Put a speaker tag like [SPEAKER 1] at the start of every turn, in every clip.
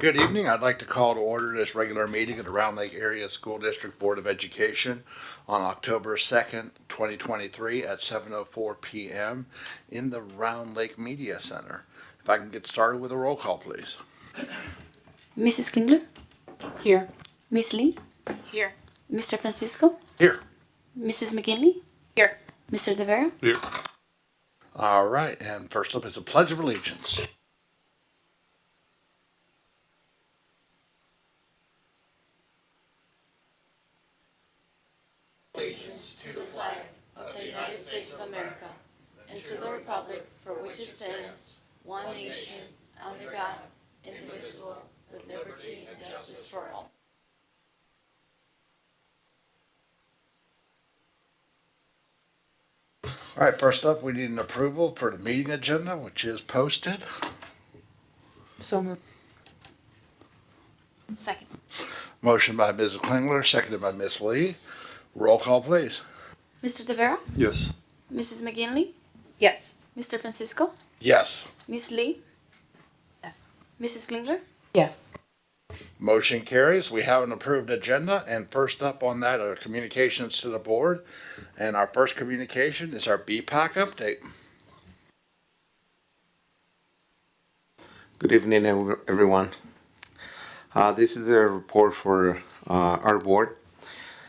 [SPEAKER 1] Good evening. I'd like to call to order this regular meeting of the Round Lake Area School District Board of Education on October 2nd, 2023 at 7:04 p.m. in the Round Lake Media Center. If I can get started with a roll call, please.
[SPEAKER 2] Mrs. Klingler?
[SPEAKER 3] Here.
[SPEAKER 2] Miss Lee?
[SPEAKER 3] Here.
[SPEAKER 2] Mr. Francisco?
[SPEAKER 1] Here.
[SPEAKER 2] Mrs. McGinley?
[SPEAKER 3] Here.
[SPEAKER 2] Mr. De Vera?
[SPEAKER 4] Here.
[SPEAKER 1] All right, and first up is the Pledge of Allegiance.
[SPEAKER 2] Allegiance to the flag of the United States of America and to the republic for which it stands, one nation, under God, indivisible, with liberty and justice for all.
[SPEAKER 1] All right, first up, we need an approval for the meeting agenda, which is posted.
[SPEAKER 3] So moved. Second.
[SPEAKER 1] Motion by Mrs. Klingler, seconded by Miss Lee. Roll call, please.
[SPEAKER 2] Mr. De Vera?
[SPEAKER 4] Yes.
[SPEAKER 2] Mrs. McGinley?
[SPEAKER 3] Yes.
[SPEAKER 2] Mr. Francisco?
[SPEAKER 1] Yes.
[SPEAKER 2] Miss Lee?
[SPEAKER 3] Yes.
[SPEAKER 2] Mrs. Klingler?
[SPEAKER 3] Yes.
[SPEAKER 1] Motion carries. We have an approved agenda, and first up on that are communications to the board. And our first communication is our BPAC update.
[SPEAKER 5] Good evening, everyone. This is a report for our board.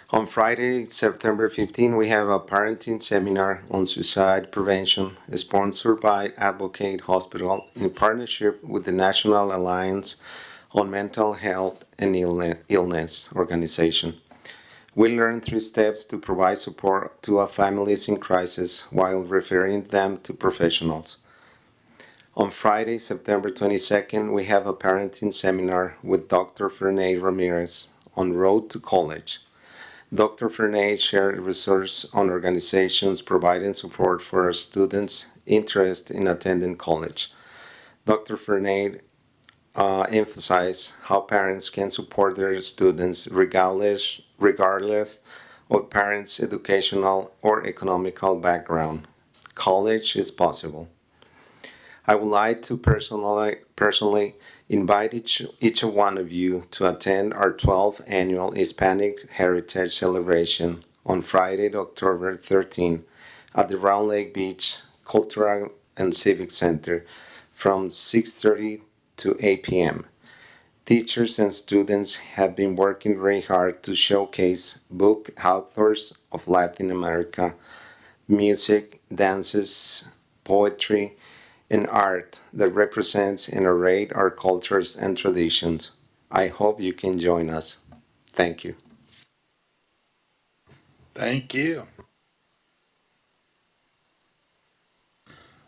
[SPEAKER 5] On Friday, September 15, we have a parenting seminar on suicide prevention sponsored by Advocate Hospital in partnership with the National Alliance on Mental Health and Illness organization. We learned 3 steps to provide support to our families in crisis while referring them to professionals. On Friday, September 22nd, we have a parenting seminar with Dr. Fernay Ramirez on Road to College. Dr. Fernay shared resources on organizations providing support for our students interested in attending college. Dr. Fernay emphasized how parents can support their students regardless of parents' educational or economical background. College is possible. I would like to personally invite each one of you to attend our 12th annual Hispanic Heritage Celebration on Friday, October 13 at the Round Lake Beach Cultural and Civic Center from 6:30 to 8 p.m. Teachers and students have been working very hard to showcase book authors of Latin America, music, dances, poetry, and art that represents and narrate our cultures and traditions. I hope you can join us. Thank you.
[SPEAKER 1] Thank you.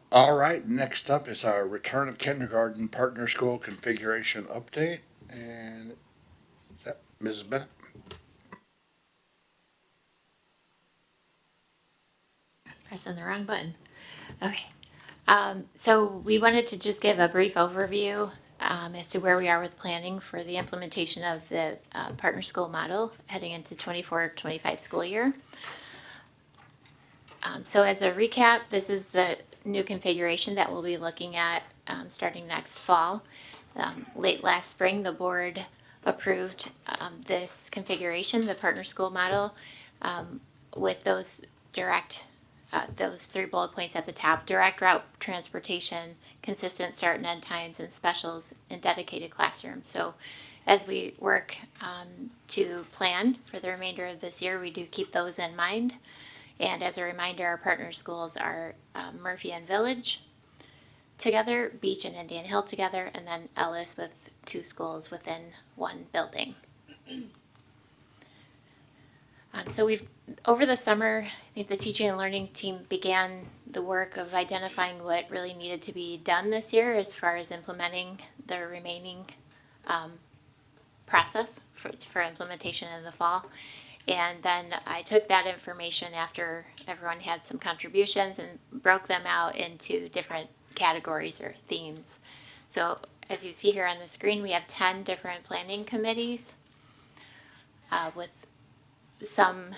[SPEAKER 1] All right, next up is our return of kindergarten partner school configuration update. And is that Mrs. Bennett?
[SPEAKER 6] Pressing the wrong button. Okay. So we wanted to just give a brief overview as to where we are with planning for the implementation of the partner school model heading into 24-25 school year. So as a recap, this is the new configuration that we'll be looking at starting next fall. Late last spring, the board approved this configuration, the partner school model, with those 3 bullet points at the top: direct route transportation, consistent start and end times, and specials in dedicated classrooms. So as we work to plan for the remainder of this year, we do keep those in mind. And as a reminder, our partner schools are Murphy and Village together, Beach and Indian Hill together, and then Ellis with 2 schools within 1 building. So over the summer, I think the teaching and learning team began the work of identifying what really needed to be done this year as far as implementing the remaining process for implementation in the fall. And then I took that information after everyone had some contributions and broke them out into different categories or themes. So as you see here on the screen, we have 10 different planning committees with some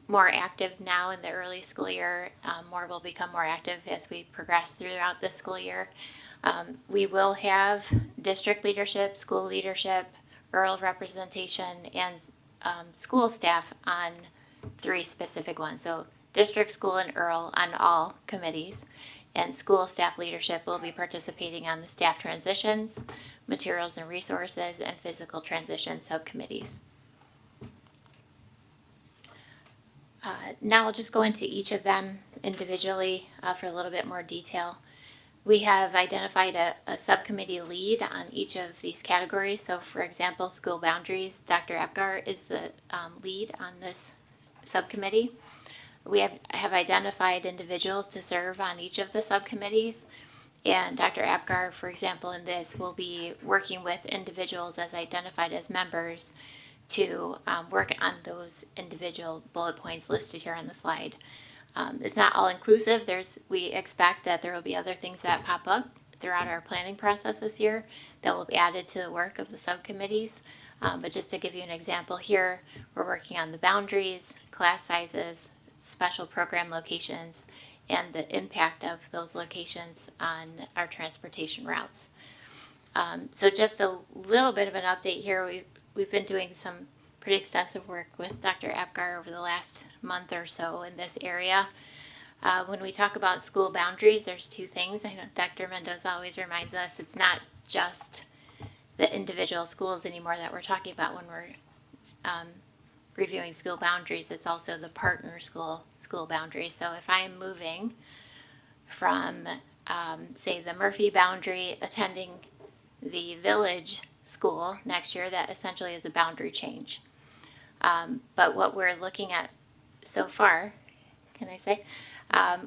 [SPEAKER 6] more active now in the early school year. More will become more active as we progress throughout the school year. We will have district leadership, school leadership, rural representation, and school staff on 3 specific ones. So district, school, and Earl on all committees. And school staff leadership will be participating on the staff transitions, materials and resources, and physical transition subcommittees. Now I'll just go into each of them individually for a little bit more detail. We have identified a subcommittee lead on each of these categories. So for example, school boundaries, Dr. Epgar is the lead on this subcommittee. We have identified individuals to serve on each of the subcommittees. And Dr. Apgar, for example, in this will be working with individuals as identified as members to work on those individual bullet points listed here on the slide. It's not all inclusive. We expect that there will be other things that pop up throughout our planning process this year that will be added to the work of the subcommittees. But just to give you an example here, we're working on the boundaries, class sizes, special program locations, and the impact of those locations on our transportation routes. So just a little bit of an update here. We've been doing some pretty extensive work with Dr. Apgar over the last month or so in this area. When we talk about school boundaries, there's 2 things. I know Dr. Mendoza always reminds us it's not just the individual schools anymore that we're talking about when we're reviewing school boundaries. It's also the partner school boundaries. So if I'm moving from, say, the Murphy boundary, attending the village school next year, that essentially is a boundary change. But what we're looking at so far, can I say,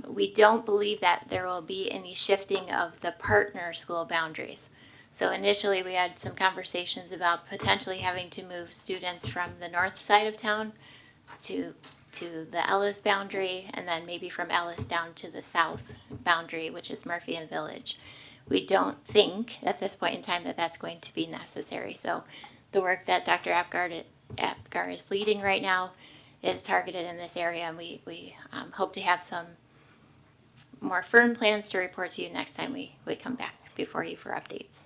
[SPEAKER 6] we don't believe that there will be any shifting of the partner school boundaries. So initially we had some conversations about potentially having to move students from the north side of town to the Ellis boundary, and then maybe from Ellis down to the south boundary, which is Murphy and Village. We don't think at this point in time that that's going to be necessary. So the work that Dr. Apgar is leading right now is targeted in this area, and we hope to have some more firm plans to report to you next time we come back before you for updates.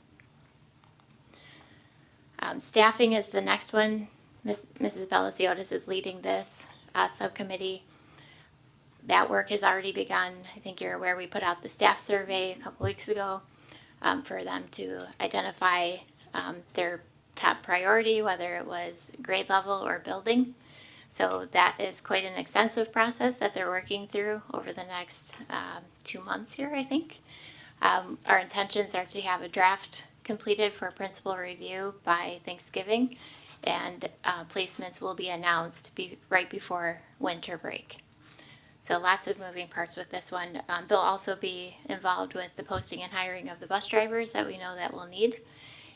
[SPEAKER 6] Staffing is the next one. Mrs. Bellasiotis is leading this subcommittee. That work has already begun. I think you're aware we put out the staff survey a couple weeks ago for them to identify their top priority, whether it was grade level or building. So that is quite an extensive process that they're working through over the next 2 months here, I think. Our intentions are to have a draft completed for principal review by Thanksgiving, and placements will be announced right before winter break. So lots of moving parts with this one. They'll also be involved with the posting and hiring of the bus drivers that we know that we'll need,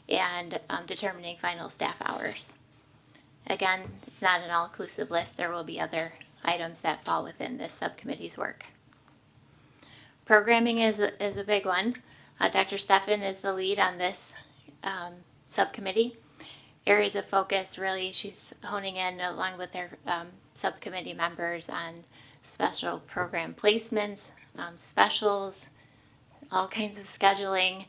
[SPEAKER 6] and determining final staff hours. Again, it's not an all-inclusive list. There will be other items that fall within this subcommittee's work. Programming is a big one. Dr. Steffen is the lead on this subcommittee. Areas of focus, really, she's honing in along with their subcommittee members on special program placements, specials, all kinds of scheduling,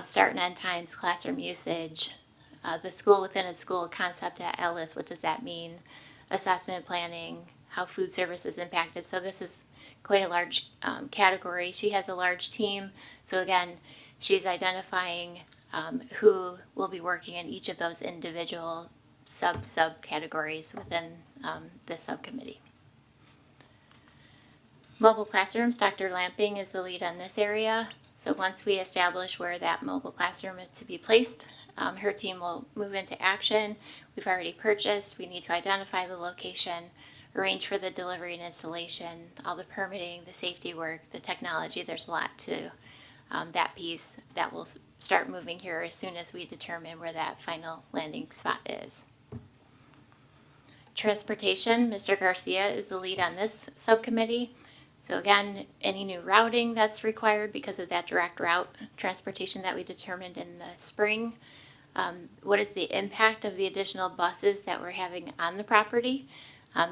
[SPEAKER 6] start and end times, classroom usage, the school within a school concept at Ellis, what does that mean, assessment planning, how food service is impacted. So this is quite a large category. She has a large team. So again, she's identifying who will be working in each of those individual subcategories within this subcommittee. Mobile classrooms, Dr. Lamping is the lead on this area. So once we establish where that mobile classroom is to be placed, her team will move into action. We've already purchased. We need to identify the location, arrange for the delivery and installation, all the permitting, the safety work, the technology. There's a lot to that piece that will start moving here as soon as we determine where that final landing spot is. Transportation, Mr. Garcia is the lead on this subcommittee. So again, any new routing that's required because of that direct route transportation that we determined in the spring. What is the impact of the additional buses that we're having on the property?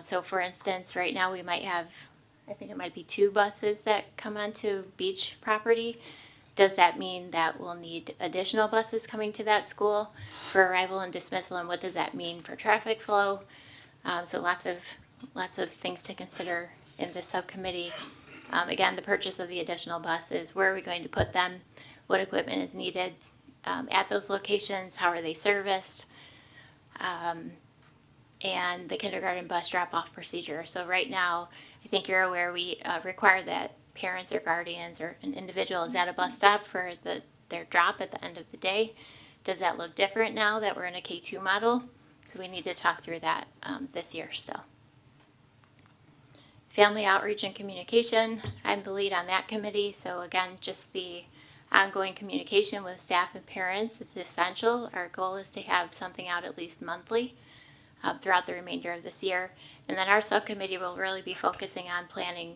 [SPEAKER 6] So for instance, right now we might have, I think it might be 2 buses that come onto beach property. Does that mean that we'll need additional buses coming to that school for arrival and dismissal, and what does that mean for traffic flow? So lots of things to consider in this subcommittee. Again, the purchase of the additional buses, where are we going to put them? What equipment is needed at those locations? How are they serviced? And the kindergarten bus drop-off procedure. So right now, I think you're aware, we require that parents or guardians or an individual is at a bus stop for their drop at the end of the day. Does that look different now that we're in a K2 model? So we need to talk through that this year still. Family outreach and communication, I'm the lead on that committee. So again, just the ongoing communication with staff and parents is essential. Our goal is to have something out at least monthly throughout the remainder of this year. And then our subcommittee will really be focusing on planning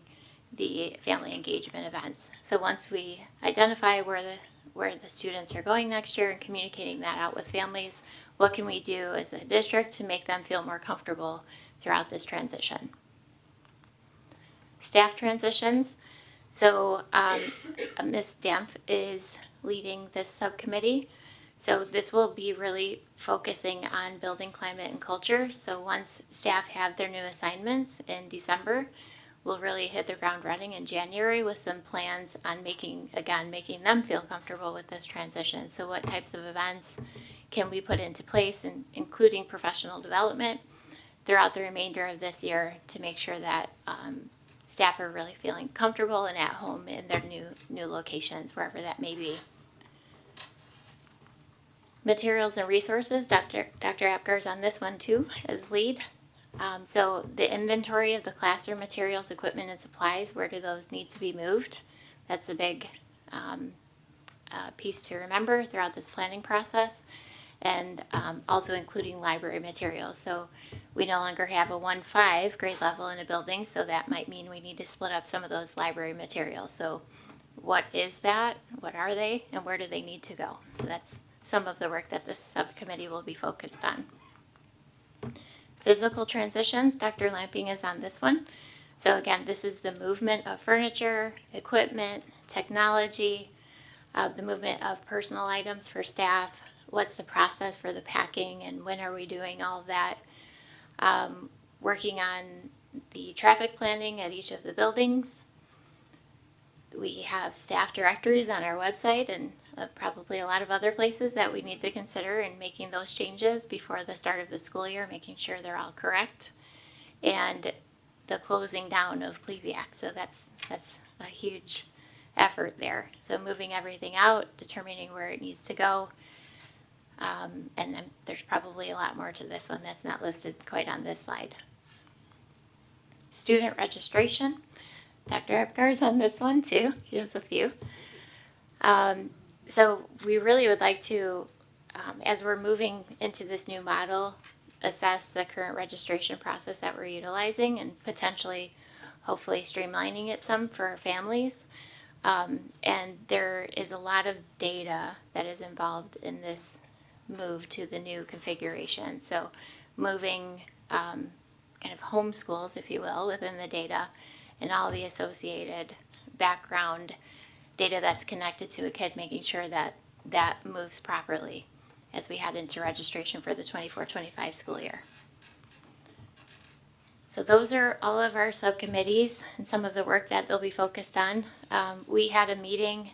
[SPEAKER 6] the family engagement events. So once we identify where the students are going next year and communicating that out with families, what can we do as a district to make them feel more comfortable throughout this transition? Staff transitions. So Ms. Dempf is leading this subcommittee. So this will be really focusing on building climate and culture. So once staff have their new assignments in December, we'll really hit the ground running in January with some plans on making them feel comfortable with this transition. So what types of events can we put into place, including professional development throughout the remainder of this year to make sure that staff are really feeling comfortable and at home in their new locations, wherever that may be. Materials and resources, Dr. Apgar's on this one too as lead. So the inventory of the classroom materials, equipment, and supplies, where do those need to be moved? That's a big piece to remember throughout this planning process. And also including library materials. So we no longer have a 1-5 grade level in a building, so that might mean we need to split up some of those library materials. So what is that? What are they? And where do they need to go? So that's some of the work that this subcommittee will be focused on. Physical transitions, Dr. Lamping is on this one. So again, this is the movement of furniture, equipment, technology, the movement of personal items for staff. What's the process for the packing and when are we doing all of that? Working on the traffic planning at each of the buildings. We have staff directories on our website and probably a lot of other places that we need to consider in making those changes before the start of the school year, making sure they're all correct. And the closing down of Kleviak, so that's a huge effort there. So moving everything out, determining where it needs to go. And then there's probably a lot more to this one that's not listed quite on this slide. Student registration. Dr. Apgar's on this one too. He has a few. So we really would like to, as we're moving into this new model, assess the current registration process that we're utilizing and potentially, hopefully, streamlining it some for our families. And there is a lot of data that is involved in this move to the new configuration. So moving kind of homeschools, if you will, within the data and all the associated background data that's connected to a kid, making sure that that moves properly as we head into registration for the 24-25 school year. So those are all of our subcommittees and some of the work that they'll be focused on. We had a meeting,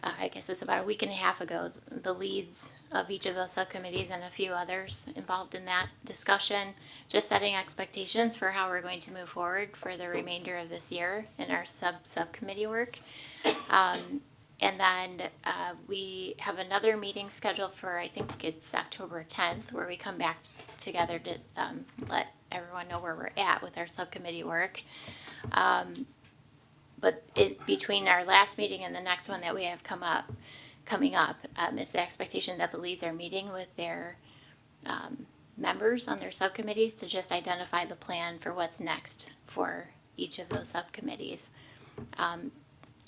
[SPEAKER 6] I guess it's about a week and a half ago, the leads of each of those subcommittees and a few others involved in that discussion, just setting expectations for how we're going to move forward for the remainder of this year in our subcommittee work. And then we have another meeting scheduled for, I think it's October 10th, where we come back together to let everyone know where we're at with our subcommittee work. But between our last meeting and the next one that we have coming up, it's the expectation that the leads are meeting with their members on their subcommittees to just identify the plan for what's next for each of those subcommittees.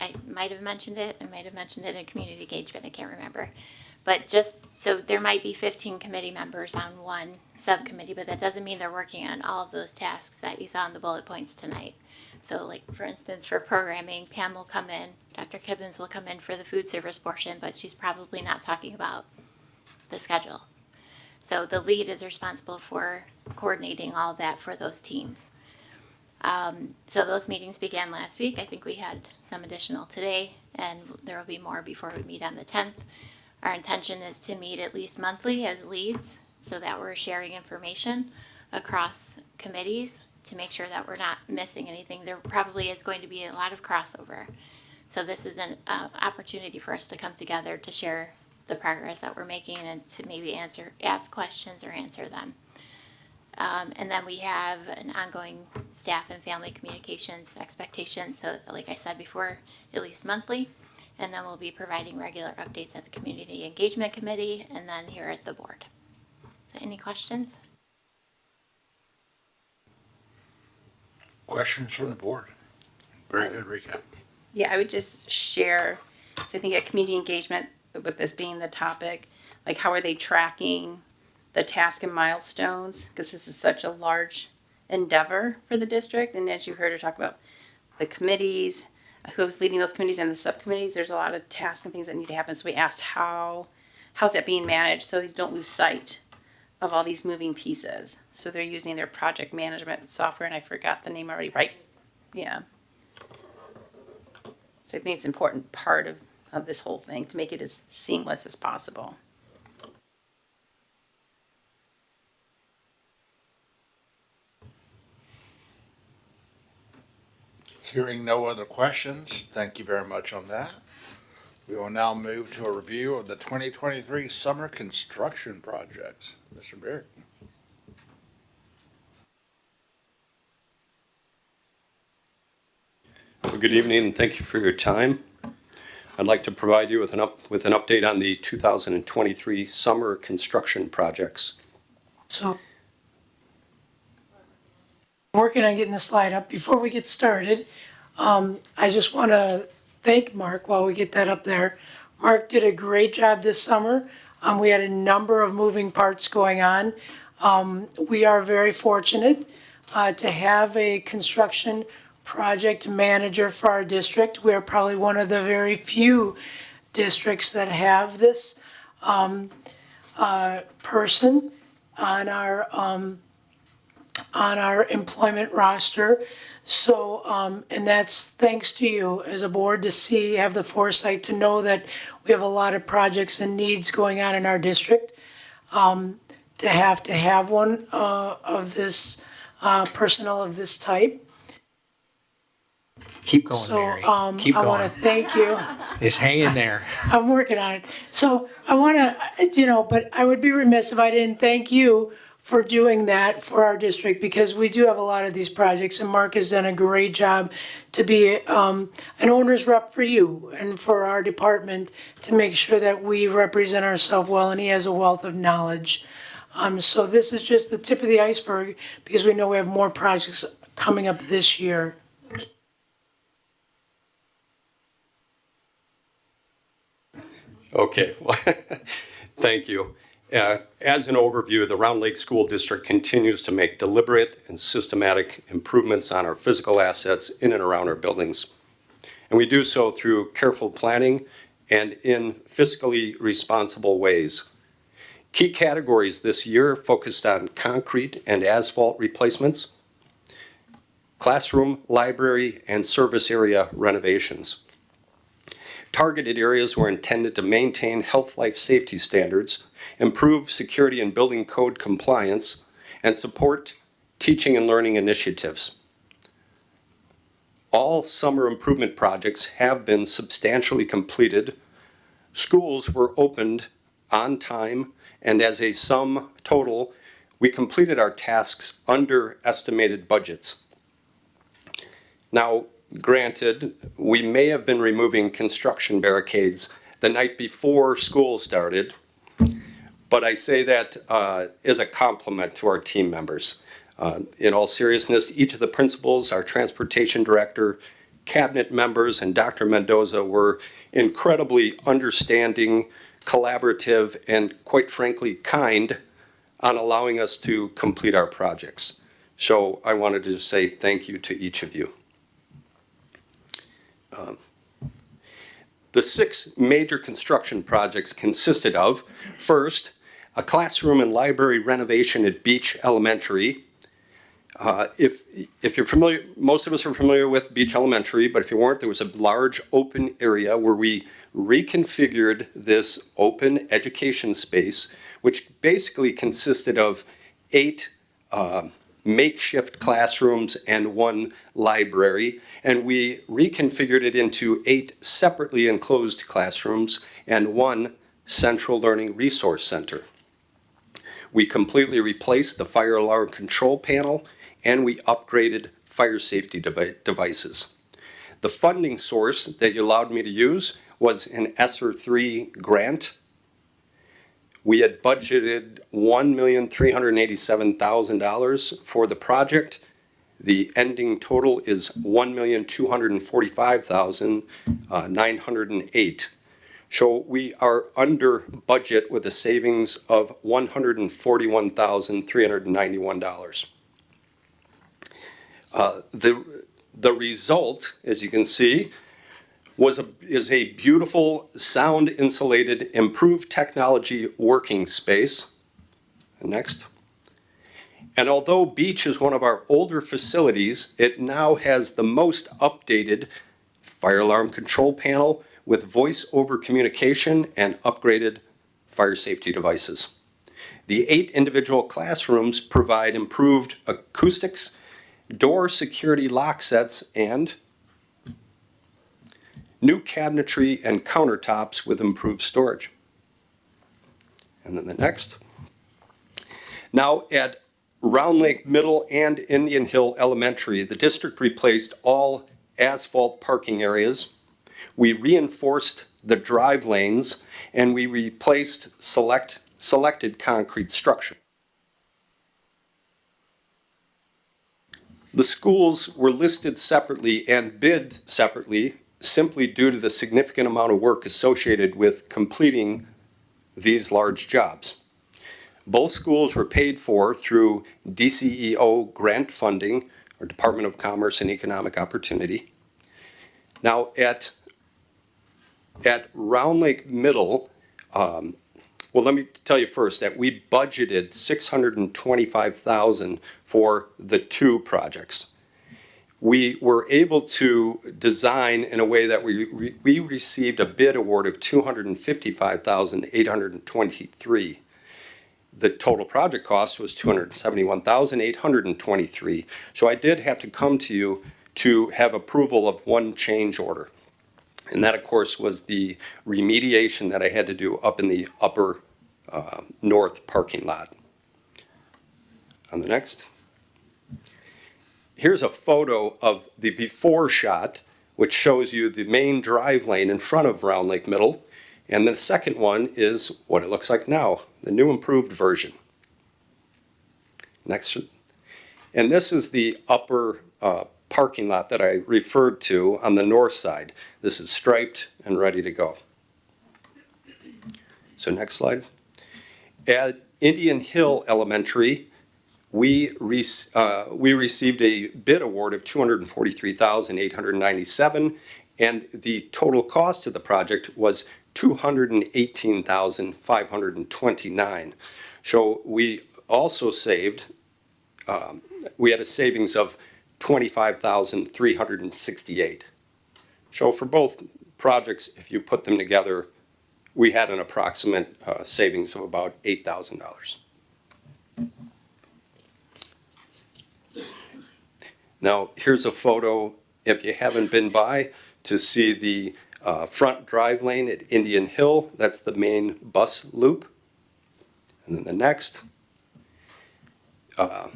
[SPEAKER 6] I might have mentioned it in community engagement, I can't remember. But just, so there might be 15 committee members on one subcommittee, but that doesn't mean they're working on all of those tasks that you saw in the bullet points tonight. So like, for instance, for programming, Pam will come in, Dr. Kibbens will come in for the food service portion, but she's probably not talking about the schedule. So the lead is responsible for coordinating all of that for those teams. So those meetings began last week. I think we had some additional today, and there will be more before we meet on the 10th. Our intention is to meet at least monthly as leads so that we're sharing information across committees to make sure that we're not missing anything. There probably is going to be a lot of crossover. So this is an opportunity for us to come together to share the progress that we're making and to maybe ask questions or answer them. And then we have an ongoing staff and family communications expectation. So like I said before, at least monthly. And then we'll be providing regular updates at the Community Engagement Committee and then here at the board. So any questions?
[SPEAKER 1] Questions from the board? Very good recap.
[SPEAKER 3] Yeah, I would just share, so I think at community engagement, with this being the topic, like how are they tracking the task and milestones? Because this is such a large endeavor for the district. And as you heard her talk about the committees, who's leading those committees and the subcommittees, there's a lot of tasks and things that need to happen. So we asked how's that being managed so you don't lose sight of all these moving pieces. So they're using their project management software, and I forgot the name already, right? Yeah. So I think it's an important part of this whole thing to make it as seamless as possible.
[SPEAKER 1] Hearing no other questions, thank you very much on that. We will now move to a review of the 2023 summer construction projects. Mr. Barrett.
[SPEAKER 4] Well, good evening, and thank you for your time. I'd like to provide you with an update on the 2023 summer construction projects.
[SPEAKER 7] So, working on getting the slide up. Before we get started, I just want to thank Mark while we get that up there. Mark did a great job this summer. We had a number of moving parts going on. We are very fortunate to have a construction project manager for our district. We are probably one of the very few districts that have this person on our employment roster. So, and that's thanks to you as a board to have the foresight to know that we have a lot of projects and needs going on in our district. To have one of this personnel of this type.
[SPEAKER 8] Keep going,
[SPEAKER 7] So,
[SPEAKER 8] Mary. Keep
[SPEAKER 7] I
[SPEAKER 8] going.
[SPEAKER 7] want to thank you.
[SPEAKER 8] Just hang in there.
[SPEAKER 7] I'm working on it. So I want to, but I would be remiss if I didn't thank you for doing that for our district, because we do have a lot of these projects, and Mark has done a great job to be an owner's rep for you and for our department to make sure that we represent ourselves well, and he has a wealth of knowledge. So this is just the tip of the iceberg, because we know we have more projects coming up this year.
[SPEAKER 4] Okay, well, thank you. As an overview, the Round Lake School District continues to make deliberate and systematic improvements on our physical assets in and around our buildings. And we do so through careful planning and in fiscally responsible ways. Key categories this year focused on concrete and asphalt replacements, classroom, library, and service area renovations. Targeted areas were intended to maintain health, life, safety standards, improve security and building code compliance, and support teaching and learning initiatives. All summer improvement projects have been substantially completed. Schools were opened on time, and as a sum total, we completed our tasks under estimated budgets. Now, granted, we may have been removing construction barricades the night before school started, but I say that as a compliment to our team members. In all seriousness, each of the principals, our transportation director, cabinet members, and Dr. Mendoza were incredibly understanding, collaborative, and quite frankly, kind on allowing us to complete our projects. So I wanted to say thank you to each of you. The 6 major construction projects consisted of, first, a classroom and library renovation at Beach Elementary. If you're familiar, most of us are familiar with Beach Elementary, but if you weren't, there was a large open area where we reconfigured this open education space, which basically consisted of 8 makeshift classrooms and 1 library, and we reconfigured it into 8 separately enclosed classrooms and 1 central learning resource center. We completely replaced the fire alarm control panel, and we upgraded fire safety devices. The funding source that you allowed me to use was an ESSER 3 grant. We had budgeted $1,387,000 for the project. The ending total is $1,245,908. So we are under budget with a savings of $141,391. The result, as you can see, is a beautiful, sound insulated, improved technology working space. Next. And although Beach is one of our older facilities, it now has the most updated fire alarm control panel with voice over communication and upgraded fire safety devices. The 8 individual classrooms provide improved acoustics, door security lock sets, and new cabinetry and countertops with improved storage. And then the next. Now at Round Lake Middle and Indian Hill Elementary, the district replaced all asphalt parking areas. We reinforced the drive lanes, and we replaced selected concrete structure. The schools were listed separately and bid separately simply due to the significant amount of work associated with completing these large jobs. Both schools were paid for through DCEO grant funding, or Department of Commerce and Economic Opportunity. Now at Round Lake Middle, well, let me tell you first that we budgeted $625,000 for the 2 projects. We were able to design in a way that we received a bid award of $255,823. The total project cost was $271,823. So I did have to come to you to have approval of 1 change order. And that, of course, was the remediation that I had to do up in the upper north parking lot. On the next. Here's a photo of the before shot, which shows you the main drive lane in front of Round Lake Middle. And the second one is what it looks like now, the new improved version. Next. And this is the upper parking lot that I referred to on the north side. This is striped and ready to go. So next slide. At Indian Hill Elementary, we received a bid award of $243,897, and the total cost of the project was $218,529. So we also saved, we had a savings of $25,368. So for both projects, if you put them together, we had an approximate savings of about $8,000. Now, here's a photo, if you haven't been by, to see the front drive lane at Indian Hill. That's the main bus loop. And then the next. I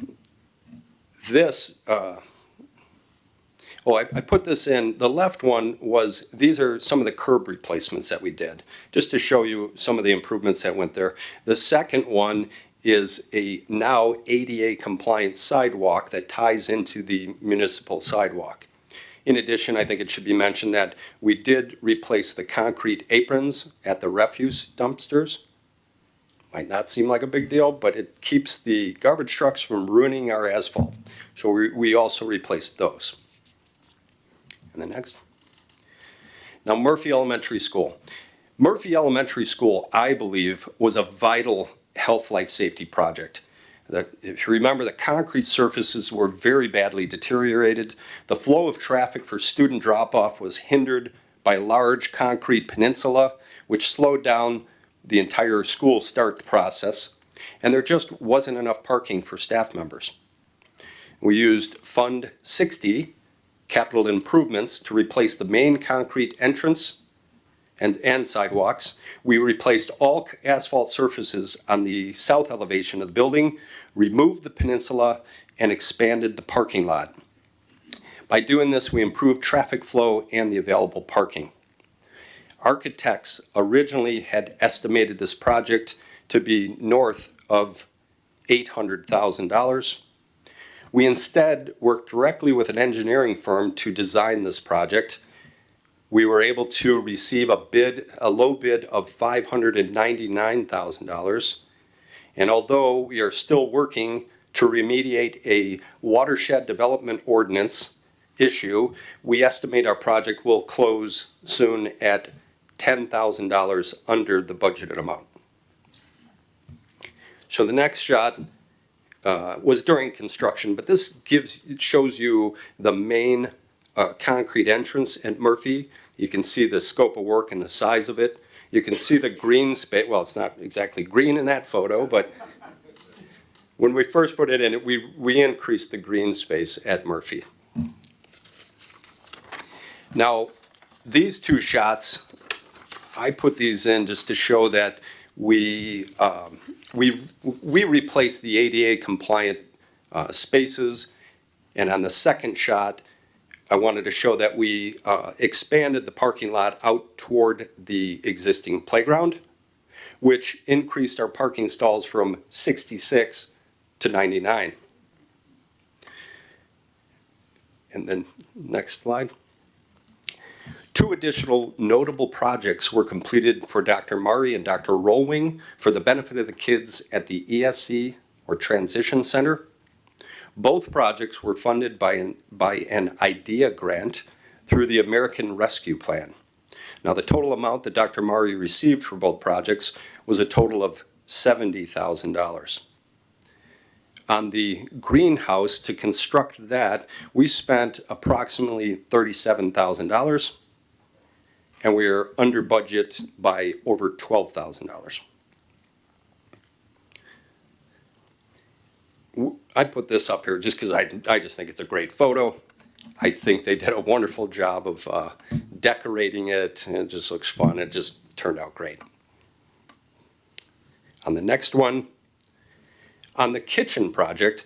[SPEAKER 4] put this in. The left one was, these are some of the curb replacements that we did, just to show you some of the improvements that went there. The second one is a now ADA compliant sidewalk that ties into the municipal sidewalk. In addition, I think it should be mentioned that we did replace the concrete aprons at the refuse dumpsters. Might not seem like a big deal, but it keeps the garbage trucks from ruining our asphalt. So we also replaced those. And the next. Now, Murphy Elementary School. Murphy Elementary School, I believe, was a vital health, life, safety project. If you remember, the concrete surfaces were very badly deteriorated. The flow of traffic for student drop-off was hindered by a large concrete peninsula, which slowed down the entire school start process, and there just wasn't enough parking for staff members. We used Fund 60 capital improvements to replace the main concrete entrance and sidewalks. We replaced all asphalt surfaces on the south elevation of the building, removed the peninsula, and expanded the parking lot. By doing this, we improved traffic flow and the available parking. Architects originally had estimated this project to be north of $800,000. We instead worked directly with an engineering firm to design this project. We were able to receive a low bid of $599,000. And although we are still working to remediate a watershed development ordinance issue, we estimate our project will close soon at $10,000 under the budgeted amount. So the next shot was during construction, but this shows you the main concrete entrance at Murphy. You can see the scope of work and the size of it. You can see the green space. Well, it's not exactly green in that photo, but when we first put it in, we increased the green space at Murphy. Now, these two shots, I put these in just to show that we replaced the ADA compliant spaces, and on the second shot, I wanted to show that we expanded the parking lot out toward the existing playground, which increased our parking stalls from 66 to 99. And then next slide. Two additional notable projects were completed for Dr. Murray and Dr. Rollwing for the benefit of the kids at the ESC, or Transition Center. Both projects were funded by an IDEA grant through the American Rescue Plan. Now, the total amount that Dr. Murray received for both projects was a total of $70,000. On the greenhouse, to construct that, we spent approximately $37,000, and we are under budget by over $12,000. I put this up here just because I just think it's a great photo. I think they did a wonderful job of decorating it, and it just looks fun. It just turned out great. On the next one, on the kitchen project,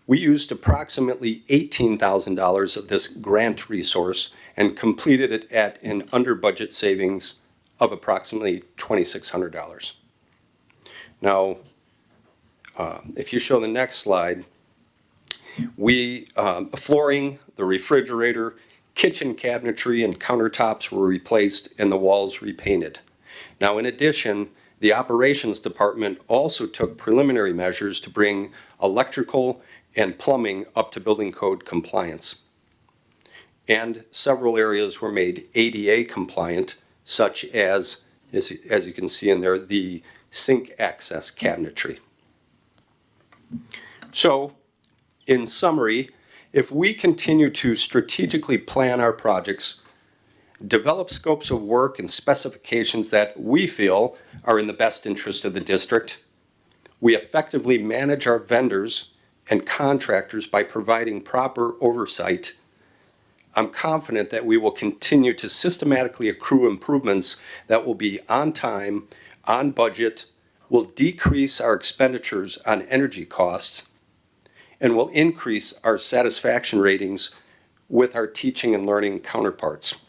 [SPEAKER 4] we used approximately $18,000 of this grant resource and completed it at an under budget savings of approximately $2,600. Now, if you show the next slide, flooring, the refrigerator, kitchen cabinetry, and countertops were replaced and the walls repainted. Now, in addition, the operations department also took preliminary measures to bring electrical and plumbing up to building code compliance. And several areas were made ADA compliant, such as you can see in there, the sink access cabinetry. So, in summary, if we continue to strategically plan our projects, develop scopes of work and specifications that we feel are in the best interest of the district, we effectively manage our vendors and contractors by providing proper oversight, I'm confident that we will continue to systematically accrue improvements that will be on time, on budget, will decrease our expenditures on energy costs, and will increase our satisfaction ratings with our teaching and learning counterparts.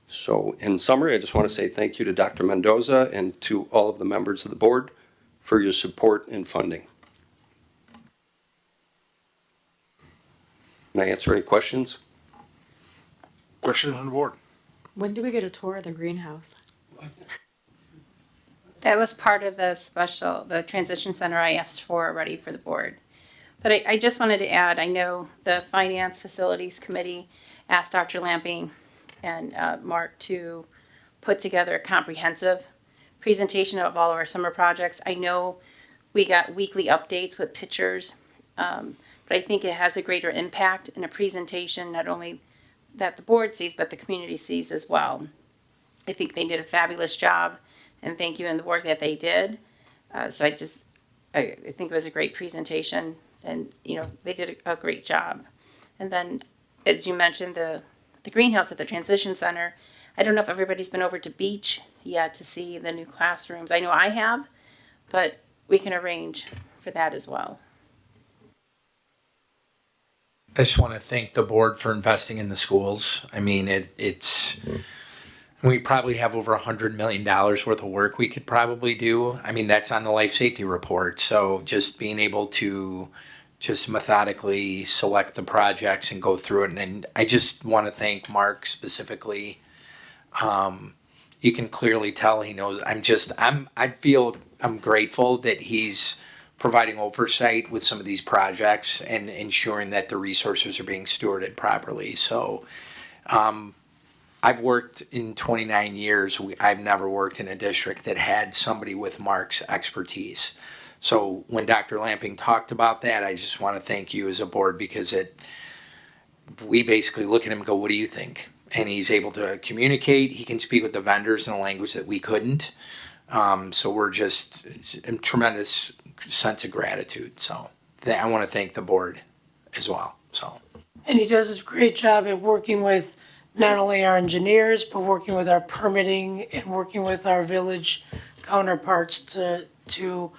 [SPEAKER 4] So in summary, I just want to say thank you to Dr. Mendoza and to all of the members of the board for your support and funding. Can I answer any questions?
[SPEAKER 1] questions on the board?
[SPEAKER 8] When do we get a tour of the greenhouse?
[SPEAKER 3] That was part of the transition center I asked for already for the board. But I just wanted to add, I know the Finance Facilities Committee asked Dr. Lamping and Mark to put together a comprehensive presentation of all of our summer projects. I know we got weekly updates with pictures, but I think it has a greater impact in a presentation, not only that the board sees, but the community sees as well. I think they did a fabulous job, and thank you in the work that they did. So I think it was a great presentation, and they did a great job. And then, as you mentioned, the greenhouse at the transition center. I don't know if everybody's been over to Beach yet to see the new classrooms. I know I have, but we can arrange for that as well.
[SPEAKER 9] I just want to thank the board for investing in the schools. I mean, we probably have over $100 million worth of work we could probably do. I mean, that's on the life safety report. So just being able to just methodically select the projects and go through it. And I just want to thank Mark specifically. You can clearly tell he knows. I feel I'm grateful that he's providing oversight with some of these projects and ensuring that the resources are being stewarded properly. So, I've worked in 29 years. I've never worked in a district that had somebody with Mark's expertise. So when Dr. Lamping talked about that, I just want to thank you as a board because we basically look at him and go, what do you think? And he's able to communicate. He can speak with the vendors in a language that we couldn't. So we're just a tremendous sense of gratitude. So I want to thank the board as well. So.
[SPEAKER 7] And he does a great job at working with not only our engineers, but working with our permitting and working with our village counterparts to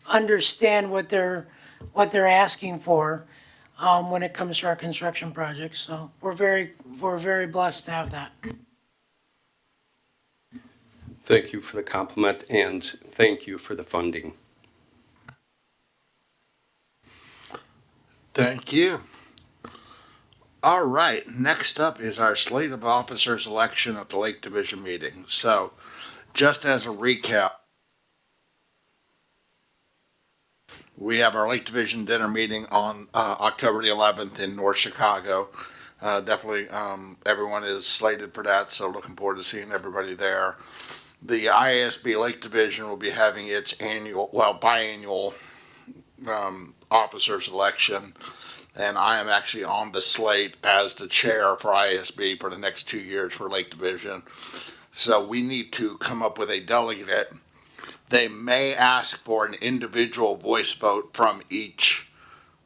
[SPEAKER 7] understand what they're asking for when it comes to our construction projects. So we're very blessed to have that.
[SPEAKER 4] Thank you for the compliment and thank you for the funding.
[SPEAKER 1] Thank you. All right, next up is our slate of officers election at the Lake Division meeting. So, just as a recap, we have our Lake Division dinner meeting on October the 11th in North Chicago. Definitely everyone is slated for that, so looking forward to seeing everybody there. The IASB Lake Division will be having its biannual officers election, and I am actually on the slate as the chair for IASB for the next 2 years for Lake Division. So we need to come up with a delegate. They may ask for an individual voice vote from each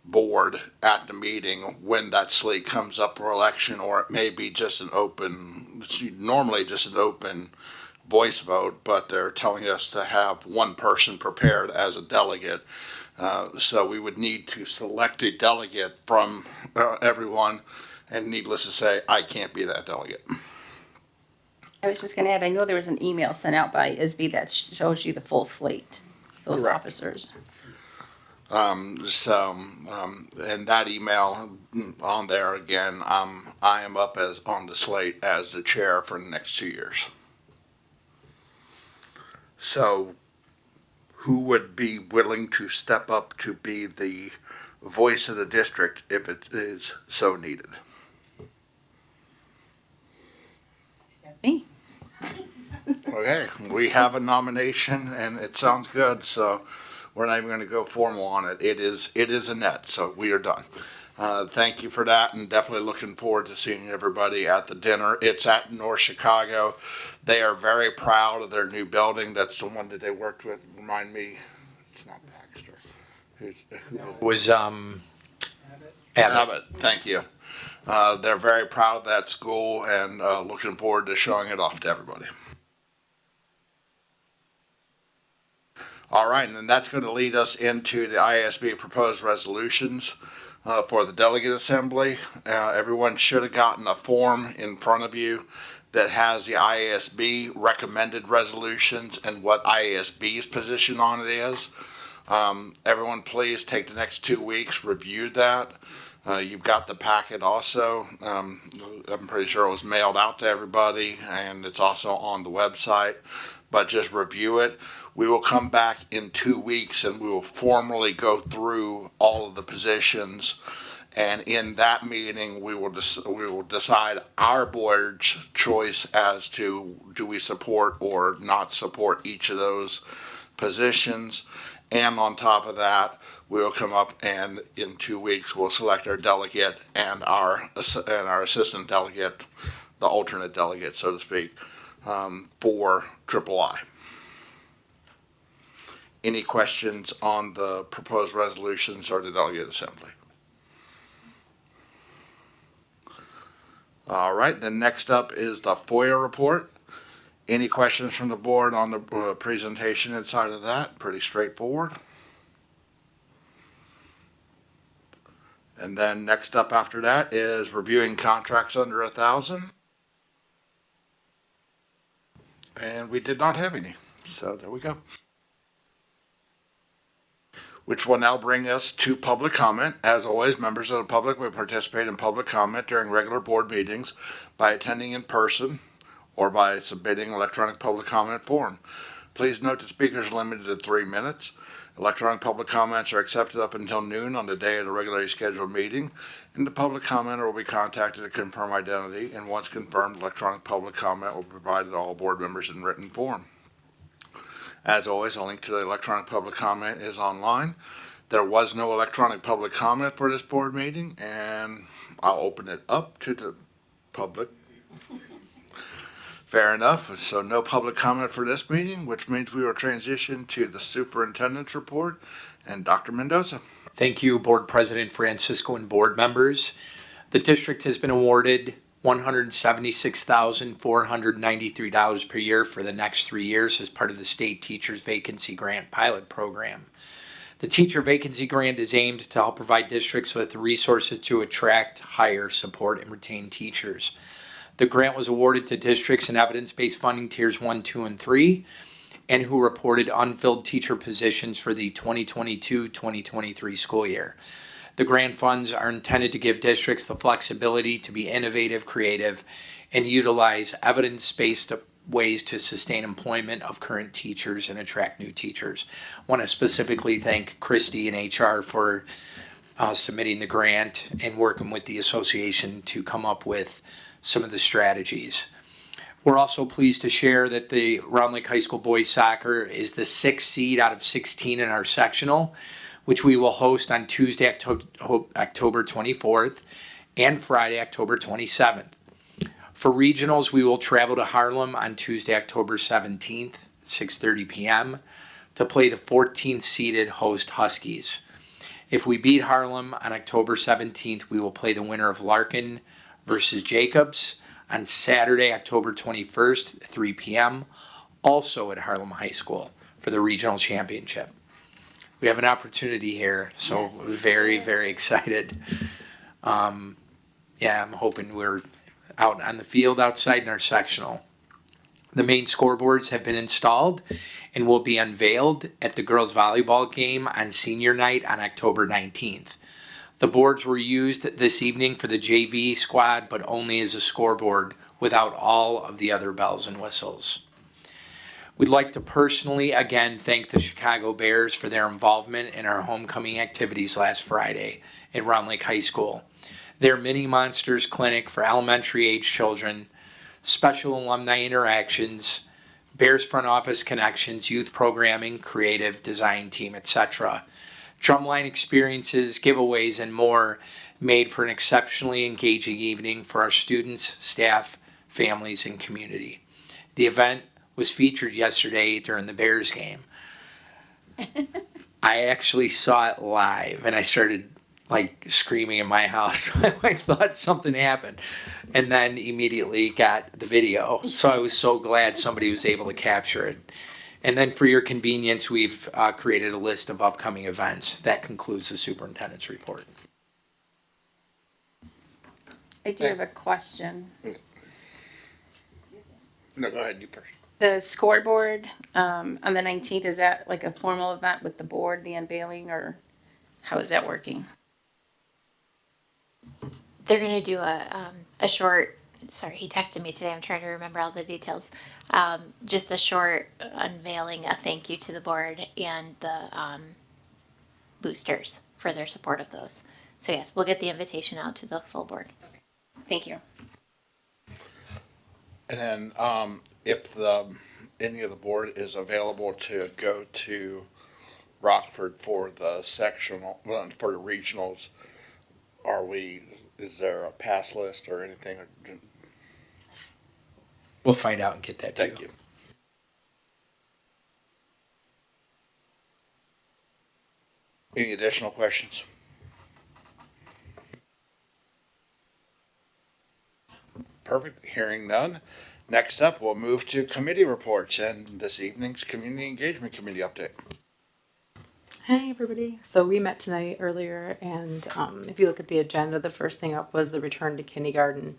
[SPEAKER 1] board at the meeting when that slate comes up for election, or it may be just normally just an open voice vote, but they're telling us to have one person prepared as a delegate. So we would need to select a delegate from everyone, and needless to say, I can't be that delegate.
[SPEAKER 3] I was just going to add, I know there was an email sent out by ISB that shows you the full slate, those
[SPEAKER 1] Correct.
[SPEAKER 3] Officers.
[SPEAKER 1] And that email on there again, I am up as on the slate as the chair for the next 2 years. So, who would be willing to step up to be the voice of the district if it is so needed?
[SPEAKER 3] That's me.
[SPEAKER 1] Okay, we have a nomination and it sounds good, so we're not even going to go formal on it. It is Annette, so we are done. Thank you for that, and definitely looking forward to seeing everybody at the dinner. It's at North Chicago. They are very proud of their new building. That's the one that they worked with. Remind me, it's not Baxter. Who is it?
[SPEAKER 9] It was Abbott.
[SPEAKER 1] Abbott. Thank you. They're very proud of that school and looking forward to showing it off to everybody. All right, and then that's going to lead us into the ISB proposed resolutions for the delegate assembly. Everyone should have gotten a form in front of you that has the IASB recommended resolutions and what IASB's position on it is. Everyone please take the next 2 weeks, review that. You've got the packet also. I'm pretty sure it was mailed out to everybody, and it's also on the website. But just review it. We will come back in 2 weeks and we will formally go through all of the positions. And in that meeting, we will decide our board's choice as to do we support or not support each of those positions. And on top of that, we'll come up and in 2 weeks, we'll select our delegate and our assistant delegate, the alternate delegate, so to speak, for III. Any questions on the proposed resolutions or the delegate assembly? All right, then next up is the FOIA report. Any questions from the board on the presentation inside of that? Pretty straightforward. And then next up after that is reviewing contracts under 1,000. And we did not have any, so there we go. Which will now bring us to public comment. As always, members of the public may participate in public comment during regular board meetings by attending in person or by submitting electronic public comment form. Please note that speakers are limited to 3 minutes. Electronic public comments are accepted up until noon on the day of the regularly scheduled meeting, and the public commenter will be contacted to confirm identity, and once confirmed, electronic public comment will be provided to all board members in written form. As always, a link to the electronic public comment is online. There was no electronic public comment for this board meeting, and I'll open it up to the public. Fair enough. So no public comment for this meeting, which means we will transition to the superintendent's report and Dr. Mendoza.
[SPEAKER 9] Thank you, Board President Francisco and board members. The district has been awarded $176,493 per year for the next 3 years as part of the State Teachers Vacancy Grant Pilot Program. The Teacher Vacancy Grant is aimed to help provide districts with the resources to attract, hire, support, and retain teachers. The grant was awarded to districts in evidence-based funding tiers 1, 2, and 3, and who reported unfilled teacher positions for the 2022-2023 school year. The grant funds are intended to give districts the flexibility to be innovative, creative, and utilize evidence-based ways to sustain employment of current teachers and attract new teachers. I want to specifically thank Christy and HR for submitting the grant and working with the association to come up with some of the strategies. We're also pleased to share that the Round Lake High School boys soccer is the 6th seed out of 16 in our sectional, which we will host on Tuesday, October 24th and Friday, October 27th. For regionals, we will travel to Harlem on Tuesday, October 17th, 6:30 p.m. to play the 14th seeded host Huskies. If we beat Harlem on October 17th, we will play the winner of Larkin versus Jacobs on Saturday, October 21st, 3 p.m., also at Harlem High School for the regional championship. We have an opportunity here, so yes, we're very, very excited. I'm hoping we're out on the field outside in our sectional. The main scoreboards have been installed and will be unveiled at the girls' volleyball game on senior night on October 19th. The boards were used this evening for the JV squad, but only as a scoreboard without all of the other bells and whistles. We'd like to personally again thank the Chicago Bears for their involvement in our homecoming activities last Friday at Round Lake High School. Their Mini Monsters Clinic for elementary age children, special alumni interactions, Bears front office connections, youth programming, creative design team, etc. Drumline experiences, giveaways, and more made for an exceptionally engaging evening for our students, staff, families, and community. The event was featured yesterday during the Bears game. I actually saw it live and I started screaming in my house. My wife thought something happened and then immediately got the video. So I was so glad somebody was able to capture it. And then for your convenience, we've created a list of upcoming events. That concludes the superintendent's report.
[SPEAKER 3] I do have a question.
[SPEAKER 1] No, go ahead, you first.
[SPEAKER 3] The scoreboard on the 19th, is that like a formal event with the board, the unveiling, or how is that working?
[SPEAKER 6] They're gonna do a short, sorry, he texted me today, I'm trying to remember all the details. Just a short unveiling, a thank you to the board and the, boosters for their support of those. So yes, we'll get the invitation out to the full board.
[SPEAKER 3] Thank you.
[SPEAKER 1] And then, if any of the board is available to go to Rockford for the sectional, well, for the regionals, is there a pass list or anything?
[SPEAKER 9] We'll find out and get that to you.
[SPEAKER 1] Thank you. Any additional questions? Perfect, hearing none. Next up, we'll move to committee reports and this evening's Community Engagement Committee update.
[SPEAKER 8] Hey, everybody. So we met tonight earlier, and if you look at the agenda, the first thing up was the return to kindergarten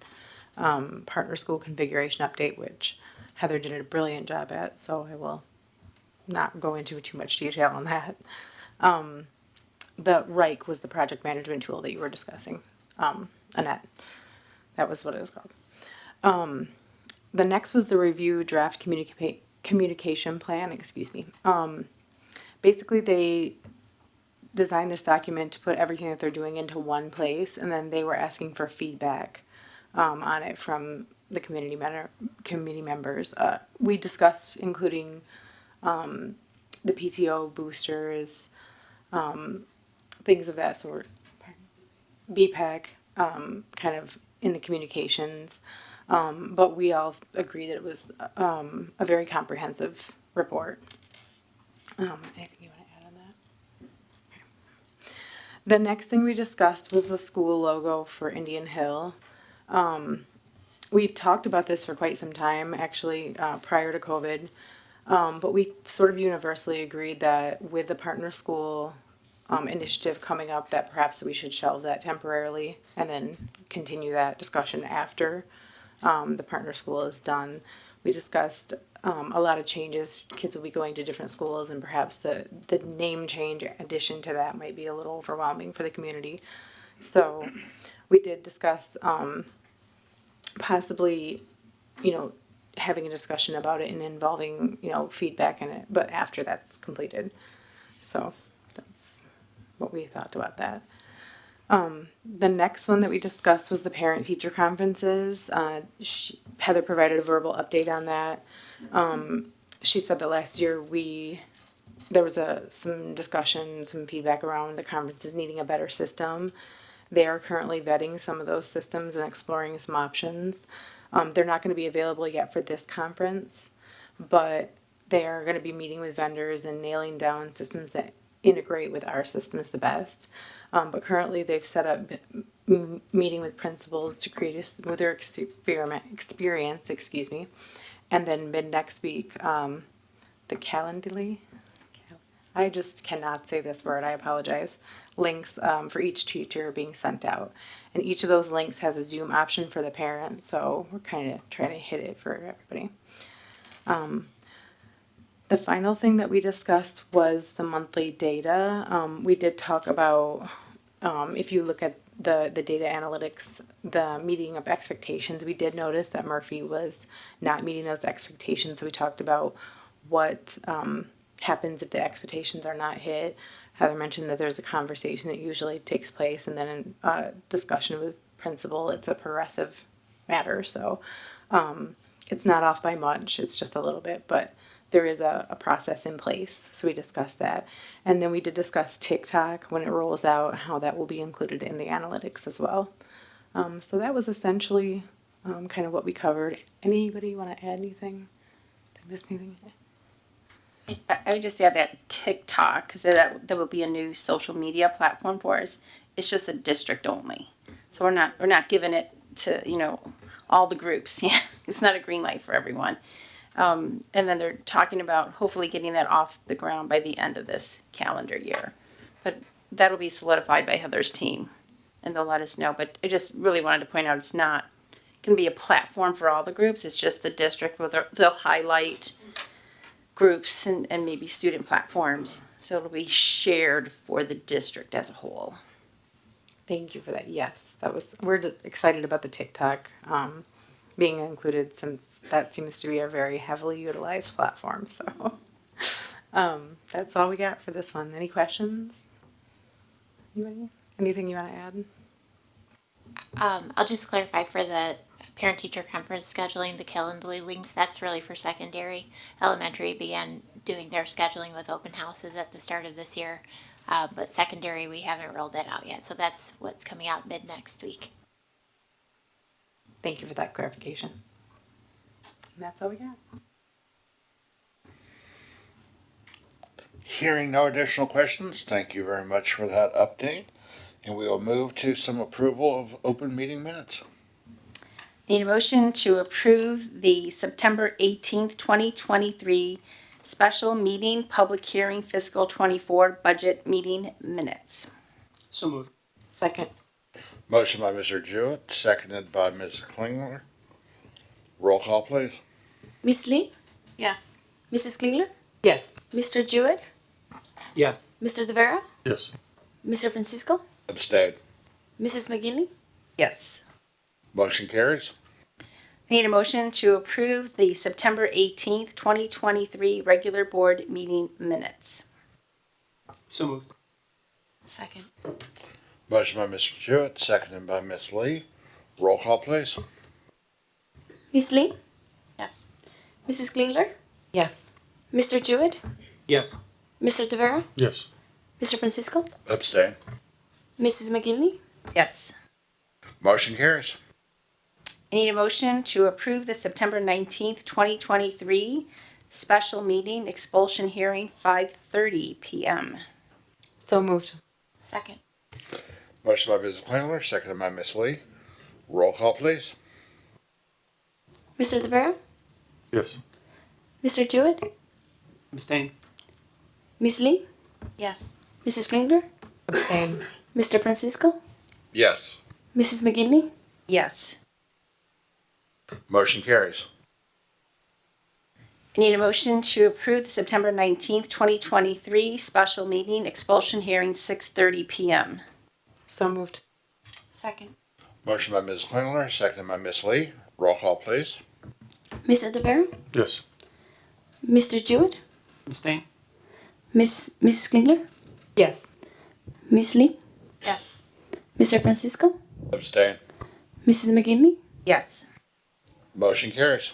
[SPEAKER 8] partner school configuration update, which Heather did a brilliant job at, so I will not go into too much detail on that. The RIKE was the project management tool that you were discussing, Annette. That was what it was called. The next was the review draft communication plan, excuse me. Basically, they designed this document to put everything that they're doing into one place, and then they were asking for feedback on it from the community members. We discussed including the PTO boosters, things of that sort, BPAC, kind of in the communications. But we all agreed that it was a very comprehensive report. Anything you want to add on that? Okay. The next thing we discussed was the school logo for Indian Hill. We've talked about this for quite some time, actually, prior to COVID. But we sort of universally agreed that with the partner school initiative coming up, that perhaps we should shelve that temporarily and then continue that discussion after the partner school is done. We discussed a lot of changes. Kids will be going to different schools, and perhaps the name change addition to that might be a little overwhelming for the community. So we did discuss possibly, having a discussion about it and involving, feedback in it, but after that's completed. So that's what we thought about that. The next one that we discussed was the parent-teacher conferences. Heather provided a verbal update on that. She said that last year there was some discussion, some feedback around the conferences needing a better system. They are currently vetting some of those systems and exploring some options. They're not going to be available yet for this conference, but they are going to be meeting with vendors and nailing down systems that integrate with our systems the best. But currently they've set up meeting with principals to create a smoother experience, excuse me. And then mid next week, the Calendly, I just cannot say this word, I apologize, links for each teacher being sent out. And each of those links has a Zoom option for the parent, so we're kind of trying to hit it for everybody. The final thing that we discussed was the monthly data. We did talk about, if you look at the data analytics, the meeting of expectations, we did notice that Murphy was not meeting those expectations. So we talked about what happens if the expectations are not hit. Heather mentioned that there's a conversation that usually takes place, and then in a discussion with principal, it's a progressive matter. So it's not off by much, it's just a little bit, but there is a process in place. So we discussed that. And then we did discuss TikTok when it rolls out, how that will be included in the analytics as well. So that was essentially kind of what we covered. Anybody want to add anything? Did I miss anything?
[SPEAKER 3] I would just add that TikTok, because that will be a new social media platform for us. It's just a district only, so we're not giving it to all the groups. Yeah, it's not a green light for everyone. And then they're talking about hopefully getting that off the ground by the end of this calendar year, but that'll be solidified by Heather's team, and they'll let us know. But I just really wanted to point out it's not going to be a platform for all the groups. It's just the district they'll highlight groups and maybe student platforms. So it'll be shared for the district as a whole.
[SPEAKER 8] Thank you for that. Yes, we're just excited about the TikTok being included since that seems to be a very heavily utilized platform. So that's all we got for this one. Any questions? Anybody? Anything you want to add?
[SPEAKER 6] I'll just clarify for the parent-teacher conference scheduling, the Calendly links, that's really for secondary. Elementary began doing their scheduling with open houses at the start of this year. But secondary, we haven't rolled that out yet. So that's what's coming out mid next week.
[SPEAKER 8] Thank you for that clarification. And that's all we got.
[SPEAKER 1] Hearing no additional questions, thank you very much for that update. And we will move to some approval of open meeting minutes.
[SPEAKER 3] Need a motion to approve the September 18th, 2023 special meeting, public hearing, fiscal 24 budget meeting minutes.
[SPEAKER 10] So moved.
[SPEAKER 8] Second.
[SPEAKER 1] Motion by Mr. Jewett, seconded by Ms. Klingler. Roll call, please.
[SPEAKER 2] Miss Lee,
[SPEAKER 3] Yes.
[SPEAKER 2] Mrs. Klingler,
[SPEAKER 8] Yes.
[SPEAKER 2] Mr. Jewett,
[SPEAKER 10] Yeah.
[SPEAKER 2] Mr. De Vera,
[SPEAKER 10] Yes.
[SPEAKER 2] Mr. Francisco,
[SPEAKER 1] Abstain.
[SPEAKER 2] Mrs. McGinley,
[SPEAKER 3] Yes.
[SPEAKER 1] Motion carries.
[SPEAKER 3] I need a motion to approve the September 18th, 2023 regular board meeting minutes.
[SPEAKER 10] So moved.
[SPEAKER 3] Second.
[SPEAKER 1] Motion by Mr. Jewett, seconded by Ms. Lee. Roll call, please.
[SPEAKER 2] Miss Lee,
[SPEAKER 3] Yes.
[SPEAKER 2] Mrs. Klingler,
[SPEAKER 8] Yes.
[SPEAKER 2] Mr. Jewett,
[SPEAKER 10] Yes.
[SPEAKER 2] Mr. De Vera,
[SPEAKER 10] Yes.
[SPEAKER 2] Mr. Francisco,
[SPEAKER 1] Abstain.
[SPEAKER 2] Mrs. McGinley,
[SPEAKER 3] Yes.
[SPEAKER 1] Motion carries.
[SPEAKER 3] I need a motion to approve the September 19th, 2023 special meeting expulsion hearing, 5:30 p.m.
[SPEAKER 8] So moved.
[SPEAKER 3] Second.
[SPEAKER 1] Motion by Mrs. Klingler, seconded by Ms. Lee. Roll call, please.
[SPEAKER 2] Mr. De Vera,
[SPEAKER 10] Yes.
[SPEAKER 2] Mr. Jewett,
[SPEAKER 10] Abstain.
[SPEAKER 2] Miss Lee,
[SPEAKER 3] Yes.
[SPEAKER 2] Mrs. Klingler,
[SPEAKER 8] Abstain.
[SPEAKER 2] Mr. Francisco,
[SPEAKER 1] Yes.
[SPEAKER 2] Mrs. McGinley,
[SPEAKER 3] Yes.
[SPEAKER 1] Motion carries.
[SPEAKER 3] I need a motion to approve the September 19th, 2023 special meeting expulsion hearing, 6:30 p.m.
[SPEAKER 8] So moved.
[SPEAKER 3] Second.
[SPEAKER 1] Motion by Ms. Klingler, seconded by Ms. Lee. Roll call, please.
[SPEAKER 2] Mr. De Vera,
[SPEAKER 10] Yes.
[SPEAKER 2] Mr. Jewett,
[SPEAKER 10] Abstain.
[SPEAKER 2] Mrs. Klingler,
[SPEAKER 8] Yes.
[SPEAKER 2] Miss Lee,
[SPEAKER 3] Yes.
[SPEAKER 2] Mr. Francisco,
[SPEAKER 1] Abstain.
[SPEAKER 2] Mrs. McGinley,
[SPEAKER 3] Yes.
[SPEAKER 1] Motion carries.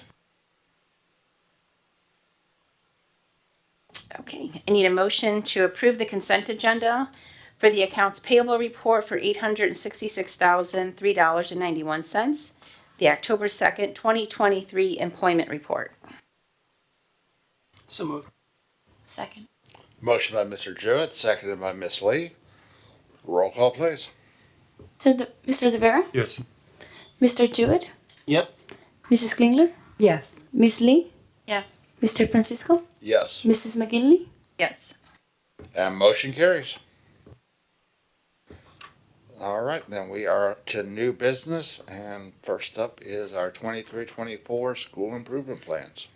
[SPEAKER 3] Okay, I need a motion to approve the consent agenda for the accounts payable report for $866,003.91, the October 2nd, 2023 employment report.
[SPEAKER 10] So moved.
[SPEAKER 3] Second.
[SPEAKER 1] Motion by Mr. Jewett, seconded by Ms. Lee. Roll call, please.
[SPEAKER 2] Mr. De Vera,
[SPEAKER 10] Yes.
[SPEAKER 2] Mr. Jewett,
[SPEAKER 10] Yep.
[SPEAKER 2] Mrs. Klingler,
[SPEAKER 8] Yes.
[SPEAKER 2] Miss Lee,
[SPEAKER 3] Yes.
[SPEAKER 2] Mr. Francisco,
[SPEAKER 1] Yes.
[SPEAKER 2] Mrs. McGinley,
[SPEAKER 3] Yes.
[SPEAKER 1] And motion carries. All right, then we are to new business, and first up is our 23-24 school improvement plans.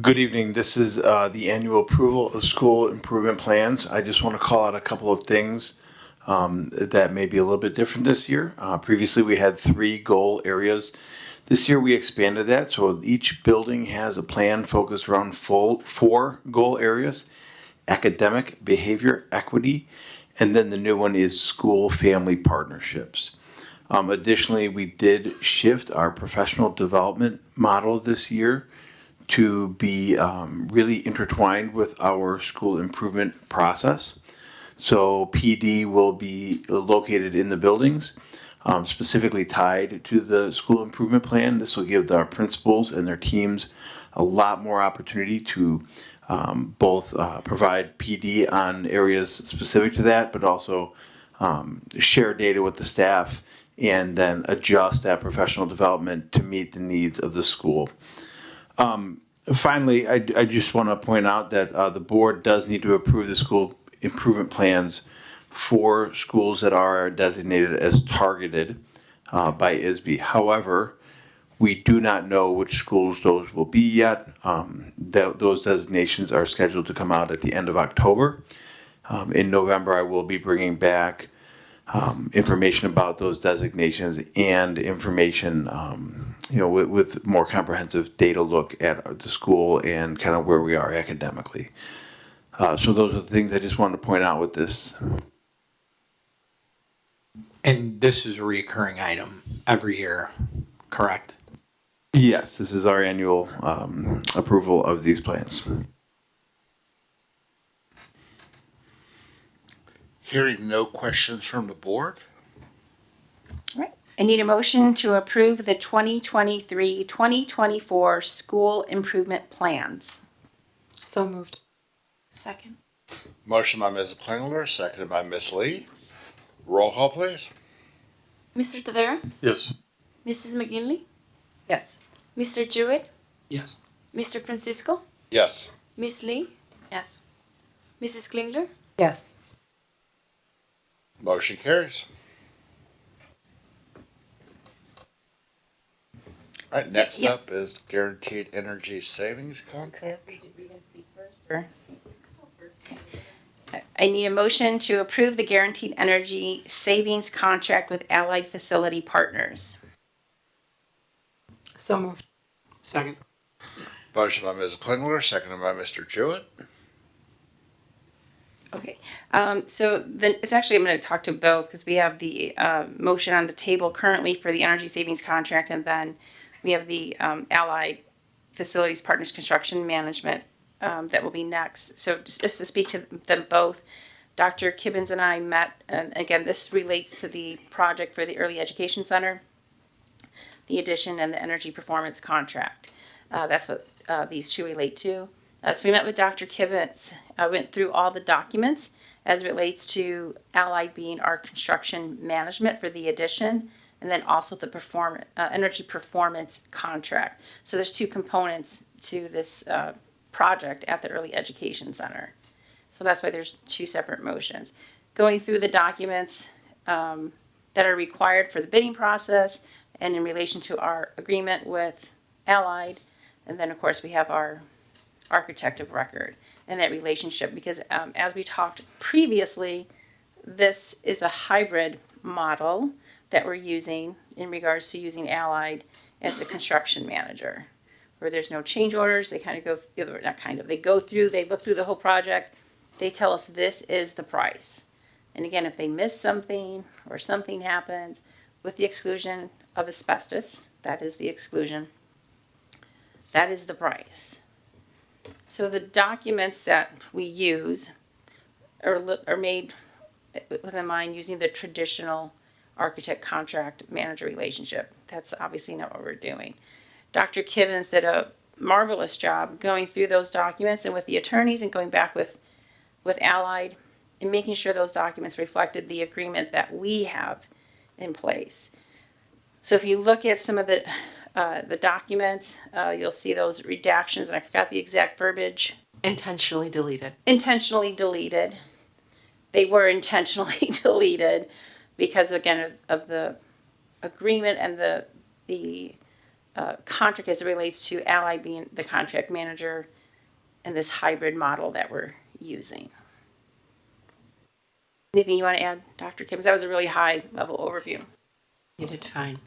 [SPEAKER 11] Good evening. This is the annual approval of school improvement plans. I just want to call out a couple of things that may be a little bit different this year. Previously, we had 3 goal areas. This year, we expanded that, so each building has a plan focused around 4 goal areas: academic, behavior, equity, and then the new one is school family partnerships. Additionally, we did shift our professional development model this year to be really intertwined with our school improvement process. So PD will be located in the buildings, specifically tied to the school improvement plan. This will give our principals and their teams a lot more opportunity to both provide PD on areas specific to that, but also share data with the staff and then adjust that professional development to meet the needs of the school. Finally, I just want to point out that the board does need to approve the school improvement plans for schools that are designated as targeted by ISB. However, we do not know which schools those will be yet. Those designations are scheduled to come out at the end of October. In November, I will be bringing back information about those designations and information, with more comprehensive data look at the school and kind of where we are academically. So those are the things I just wanted to point out with this.
[SPEAKER 9] And this is a recurring item every year, correct?
[SPEAKER 11] Yes, this is our annual approval of these plans.
[SPEAKER 1] Hearing no questions from the board,
[SPEAKER 3] All right. I need a motion to approve the 2023-2024 school improvement plans.
[SPEAKER 8] So moved.
[SPEAKER 2] Second.
[SPEAKER 1] motion by Ms. Klingler, seconded by Ms. Lee. Roll call, please.
[SPEAKER 2] Mr. Tavera?
[SPEAKER 10] Yes.
[SPEAKER 2] Mrs. McGinley?
[SPEAKER 3] Yes.
[SPEAKER 2] Mr. Jewett?
[SPEAKER 10] Yes.
[SPEAKER 2] Mr. Francisco?
[SPEAKER 1] Yes.
[SPEAKER 2] Miss Lee?
[SPEAKER 3] Yes.
[SPEAKER 2] Mrs. Klingler?
[SPEAKER 8] Yes.
[SPEAKER 1] Motion carries. All right, next
[SPEAKER 3] Yep.
[SPEAKER 1] up is guaranteed energy savings contract.
[SPEAKER 3] Or- I need a motion to approve the guaranteed energy savings contract with Allied Facility Partners.
[SPEAKER 8] So moved.
[SPEAKER 10] Second.
[SPEAKER 1] Motion by Ms. Klingler, seconded by Mr. Jewett.
[SPEAKER 3] Okay, so then it's actually, I'm gonna talk to both because we have the, motion on the table currently for the energy savings contract, and then we have the, Allied Facilities Partners Construction Management, that will be next. So just to speak to them both, Dr. Kibbens and I met, and again, this relates to the project for the Early Education Center, the addition and the energy performance contract. That's what, these two relate to. So we met with Dr. Kibbets, went through all the documents as it relates to Allied being our construction management for the addition, and then also the energy performance contract. So there's two components to this project at the Early Education Center. So that's why there's two separate motions. Going through the documents that are required for the bidding process and in relation to our agreement with Allied, and then of course we have our architect of record and that relationship, because as we talked previously, this is a hybrid model that we're using in regards to using Allied as the construction manager, where there's no change orders. They kind of go, they go through, they look through the whole project, they tell us this is the price. And again, if they miss something or something happens, with the exclusion of asbestos, that is the exclusion, that is the price. So the documents that we use are made with in mind using the traditional architect contract manager relationship. That's obviously not what we're doing. Dr. Kivens did a marvelous job going through those documents and with the attorneys and going back with Allied and making sure those documents reflected the agreement that we have in place. So if you look at some of the documents, you'll see those redactions, and I forgot the exact verbiage.
[SPEAKER 12] Intentionally deleted.
[SPEAKER 3] Intentionally deleted. They were intentionally deleted because, again, of the agreement and the contract as it relates to Ally being the contract manager and this hybrid model that we're using. Anything you want to add, Dr. Kim? That was a really high-level overview.
[SPEAKER 12] You did fine.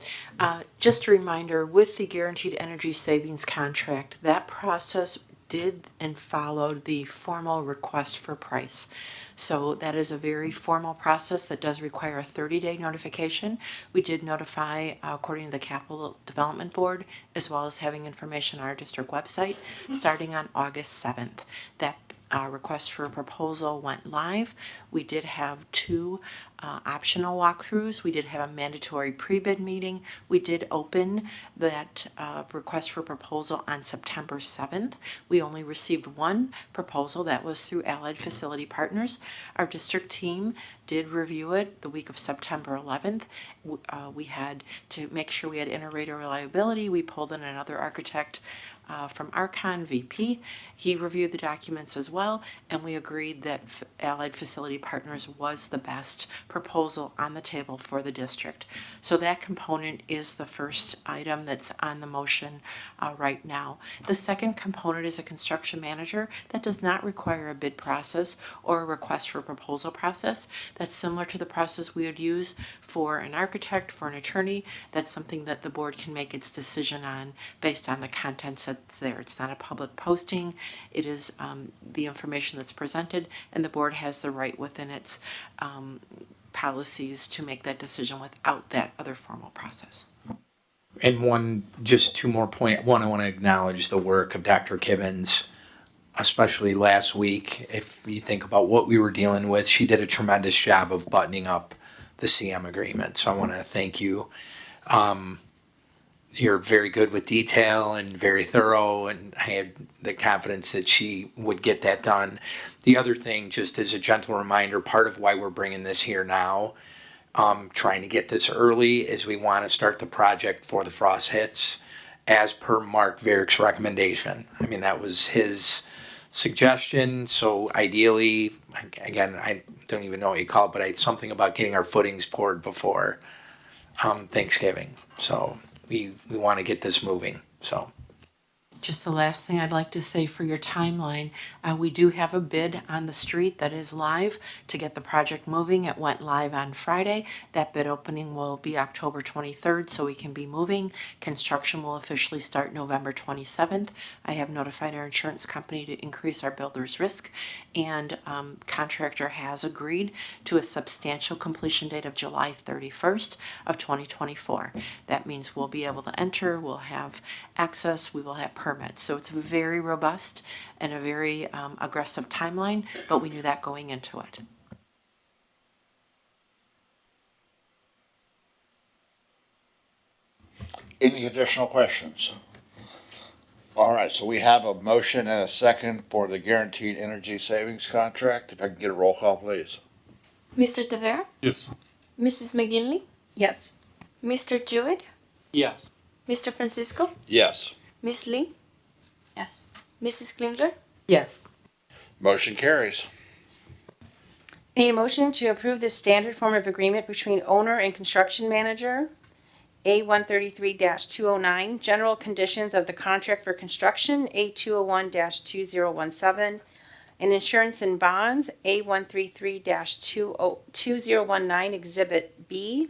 [SPEAKER 12] Just a reminder, with the Guaranteed Energy Savings Contract, that process did and followed the formal request for price. So that is a very formal process that does require a 30-day notification. We did notify, according to the Capital Development Board, as well as having information on our district website, starting on August 7th. That request for a proposal went live. We did have two optional walkthroughs. We did have a mandatory pre-bid meeting. We did open that request for proposal on September 7th. We only received one proposal. That was through Allied Facility Partners. Our district team did review it the week of September 11th. We had to make sure we had inter-rater reliability. We pulled in another architect from Archon VP. He reviewed the documents as well, and we agreed that Allied Facility Partners was the best proposal on the table for the district. So that component is the first item that's on the motion right now. The second component is a construction manager. That does not require a bid process or a request for proposal process. That's similar to the process we would use for an architect, for an attorney. That's something that the board can make its decision on based on the contents that's there. It's not a public posting. It is the information that's presented, and the board has the right within its policies to make that decision without that other formal process.
[SPEAKER 9] And just two more point. One, I want to acknowledge the work of Dr. Kibbins, especially last week. If you think about what we were dealing with, she did a tremendous job of buttoning up the CM agreement. So I want to thank you. You're very good with detail and very thorough, and I had the confidence that she would get that done. The other thing, just as a gentle reminder, part of why we're bringing this here now, trying to get this early, is we want to start the project before the frost hits, as per Mark Varick's recommendation. I mean, that was his suggestion. So ideally, again, I don't even know what you call it, but it's something about getting our footings poured before Thanksgiving. So we want to get this moving. So
[SPEAKER 12] Just the last thing I'd like to say for your timeline, we do have a bid on the street that is live to get the project moving. It went live on Friday. That bid opening will be October 23rd, so we can be moving. Construction will officially start November 27th. I have notified our insurance company to increase our builder's risk, and contractor has agreed to a substantial completion date of July 31st of 2024. That means we'll be able to enter, we'll have access, we will have permits. So it's very robust and a very aggressive timeline, but we knew that going into it.
[SPEAKER 1] Any additional questions? All right, so we have a motion and a second for the guaranteed energy savings contract. If I can get a roll call, please.
[SPEAKER 2] Mr. Tavera?
[SPEAKER 10] Yes.
[SPEAKER 2] Mrs. McGinley?
[SPEAKER 3] Yes.
[SPEAKER 2] Mr. Jewett?
[SPEAKER 10] Yes.
[SPEAKER 2] Mr. Francisco?
[SPEAKER 1] Yes.
[SPEAKER 2] Miss Lee?
[SPEAKER 3] Yes.
[SPEAKER 2] Mrs. Klingler?
[SPEAKER 8] Yes.
[SPEAKER 1] Motion carries.
[SPEAKER 3] Need a motion to approve the standard form of agreement between owner and construction manager, A133-209, general conditions of the contract for construction, A201-2017, and insurance and bonds, A133-2019, Exhibit B,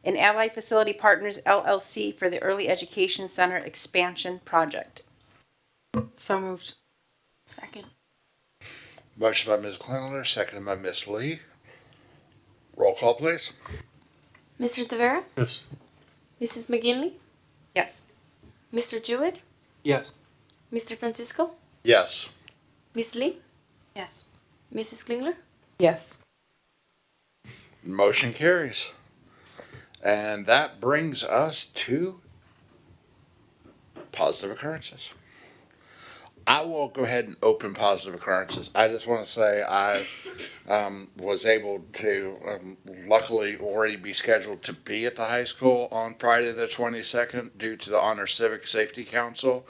[SPEAKER 3] and Allied Facility Partners LLC for the Early Education Center expansion project.
[SPEAKER 8] So moved.
[SPEAKER 2] Second.
[SPEAKER 1] Motion by Ms. Klingler, seconded by Ms. Lee. Roll call, please.
[SPEAKER 2] Mr. Tavera?
[SPEAKER 10] Yes.
[SPEAKER 2] Mrs. McGinley?
[SPEAKER 3] Yes.
[SPEAKER 2] Mr. Jewett?
[SPEAKER 10] Yes.
[SPEAKER 2] Mr. Francisco?
[SPEAKER 1] Yes.
[SPEAKER 2] Miss Lee?
[SPEAKER 3] Yes.
[SPEAKER 2] Mrs. Klingler?
[SPEAKER 8] Yes.
[SPEAKER 1] Motion carries. And that brings us to positive occurrences. I will go ahead and open positive occurrences. I just want to say I was able to luckily already be scheduled to be at the high school on Friday the 22nd due to the Honor Civic Safety Council,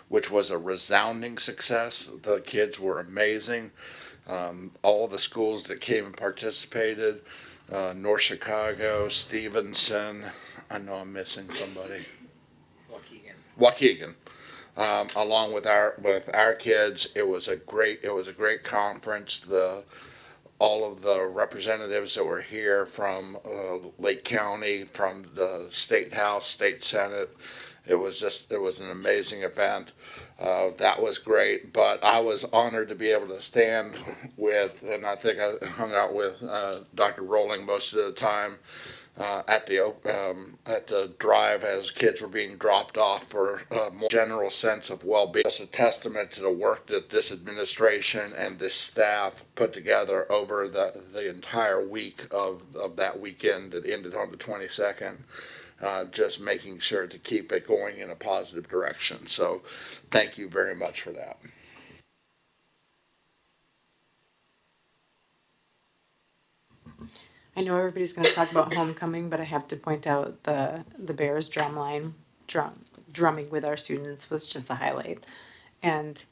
[SPEAKER 1] which was a resounding success. The kids were amazing. All the schools that came and participated, North Chicago, Stevenson, I know I'm missing somebody. Waukegan. Along with our kids, it was a great conference. All of the representatives that were here from Lake County, from the State House, State Senate, it was an amazing event. That was great, but I was honored to be able to stand with, and I think I hung out with Dr. Rowling most of the time at the drive as kids were being dropped off for a more general sense of well-being. It's a testament to the work that this administration and this staff put together over the entire week of that weekend that ended on the 22nd. Just making sure to keep it going in a positive direction. So thank you very much for that.
[SPEAKER 8] I know everybody's going to talk about homecoming, but I have to point out the Bears drumming with our students was just a highlight. And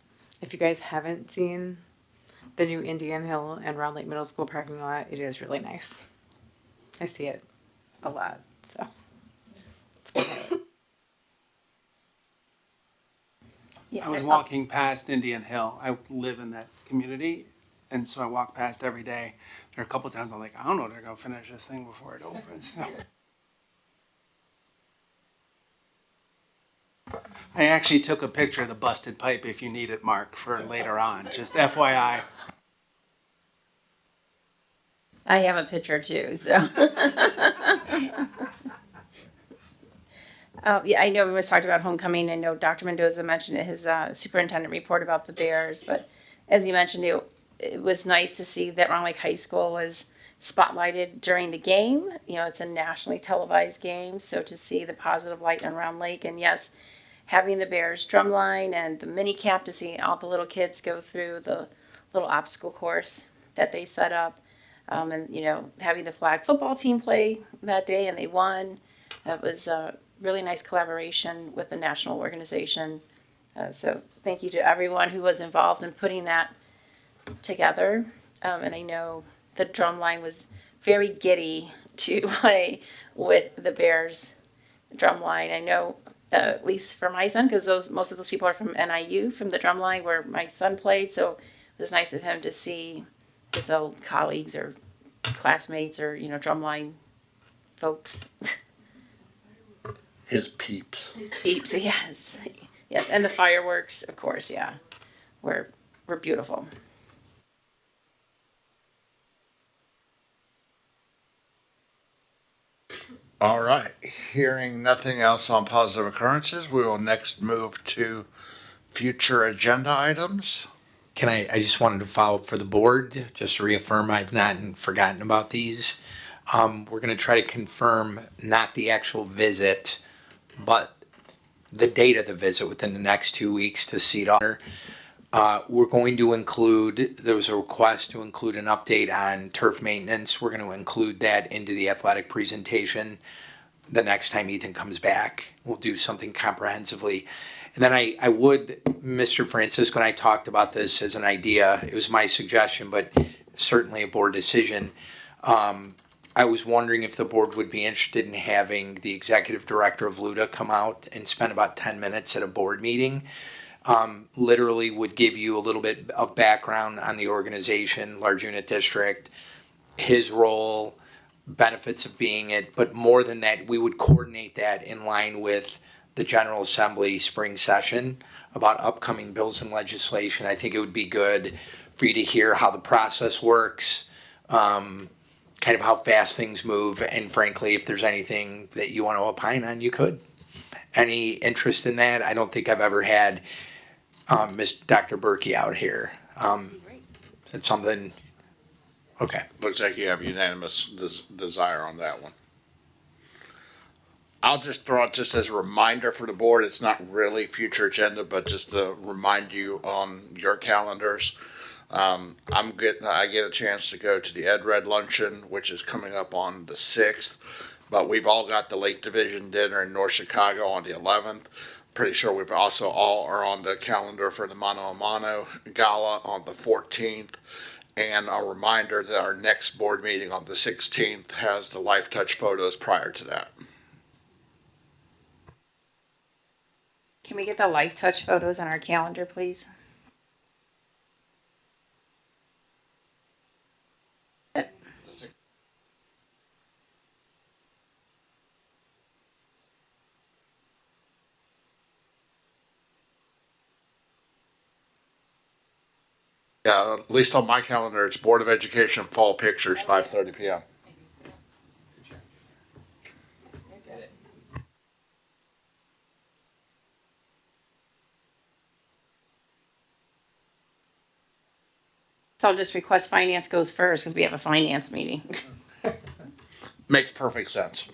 [SPEAKER 8] if you guys haven't seen the new Indian Hill and Round Lake Middle School parking lot, it is really nice. I see it a lot, so.
[SPEAKER 3] Yeah,
[SPEAKER 10] I was walking past Indian Hill. I live in that community, and so I walk past every day. There are a couple times I'm like, I don't know if they're gonna finish this thing before it opens. So. I actually took a picture of the busted pipe if you need it, Mark, for later on. Just FYI.
[SPEAKER 3] I have a picture too, so. Yeah, I know we was talked about homecoming. I know Dr. Mendoza mentioned in his superintendent report about the Bears, but as you mentioned, it was nice to see that Round Lake High School was spotlighted during the game. You know, it's a nationally televised game, so to see the positive light on Round Lake, and yes, having the Bears drumline and the mini camp to see all the little kids go through the little obstacle course that they set up, and you know, having the flag football team play that day and they won. That was really nice collaboration with the national organization. So thank you to everyone who was involved in putting that together. And I know the drum line was very giddy to play with the Bears drum line. I know, at least for my son, because most of those people are from NIU, from the drum line where my son played. So it was nice of him to see his old colleagues or classmates or, you know, drumline folks.
[SPEAKER 1] His peeps.
[SPEAKER 3] Peeps, yes, yes, and the fireworks, of course, yeah, were beautiful.
[SPEAKER 1] All right. Hearing nothing else on positive occurrences, we will next move to future agenda items.
[SPEAKER 9] I just wanted to follow up for the board, just to reaffirm I've not forgotten about these. We're gonna try to confirm not the actual visit, but the date of the visit within the next 2 weeks to Cedar. We're going to include, there was a request to include an update on turf maintenance. We're going to include that into the athletic presentation the next time Ethan comes back. We'll do something comprehensively. And then I would, Mr. Francisco and I talked about this as an idea. It was my suggestion, but certainly a board decision. I was wondering if the board would be interested in having the executive director of LUDA come out and spend about 10 minutes at a board meeting. Literally would give you a little bit of background on the organization, large unit district, his role, benefits of being it, but more than that, we would coordinate that in line with the General Assembly spring session about upcoming bills and legislation. I think it would be good for you to hear how the process works, kind of how fast things move, and frankly, if there's anything that you want to opine on, you could. Any interest in that? I don't think I've ever had Miss Dr. Berkey out here. Is it something? Okay.
[SPEAKER 1] Looks like you have unanimous desire on that one. I'll just throw it just as a reminder for the board. It's not really future agenda, but just to remind you on your calendars. I get a chance to go to the Ed Red Luncheon, which is coming up on the 6th, but we've all got the Lake Division dinner in North Chicago on the 11th. Pretty sure we've also all are on the calendar for the Mano a Mano Gala on the 14th. And a reminder that our next board meeting on the 16th has the Life Touch photos prior to that.
[SPEAKER 3] Can we get the Life Touch photos on our calendar, please?
[SPEAKER 1] Yeah, at least on my calendar, it's Board of Education Fall Pictures, 5:30 p.m.
[SPEAKER 3] So I'll just request finance goes first because we have a finance meeting.
[SPEAKER 1] Makes perfect sense.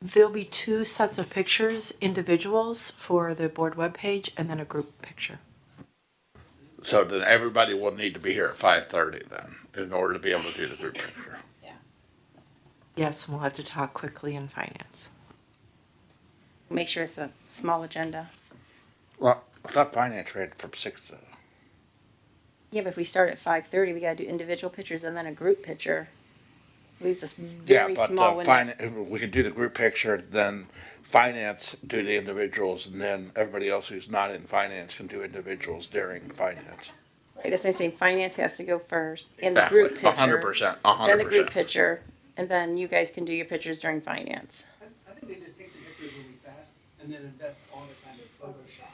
[SPEAKER 12] There'll be 2 sets of pictures, individuals for the board webpage, and then a group picture.
[SPEAKER 1] So then everybody will need to be here at 5:30 then, in order to be able to do the group picture.
[SPEAKER 12] Yes, and we'll have to talk quickly in finance.
[SPEAKER 3] Make sure it's a small agenda.
[SPEAKER 1] Well, I thought finance read from 6 to.
[SPEAKER 3] Yeah, but if we start at 5:30, we gotta do individual pictures and then a group picture. Leaves us
[SPEAKER 1] Yeah,
[SPEAKER 3] very
[SPEAKER 1] but
[SPEAKER 3] small window.
[SPEAKER 1] we could do the group picture, then finance do the individuals, and then everybody else who's not in finance can do individuals during finance.
[SPEAKER 3] Right, that's what I'm saying, finance has to go first, and the group
[SPEAKER 1] Exactly,
[SPEAKER 3] picture.
[SPEAKER 1] 100%,
[SPEAKER 3] Then the group
[SPEAKER 1] 100%.
[SPEAKER 3] picture, and then you guys can do your pictures during finance.
[SPEAKER 10] I think they just take the pictures really fast and then invest all the time in Photoshop.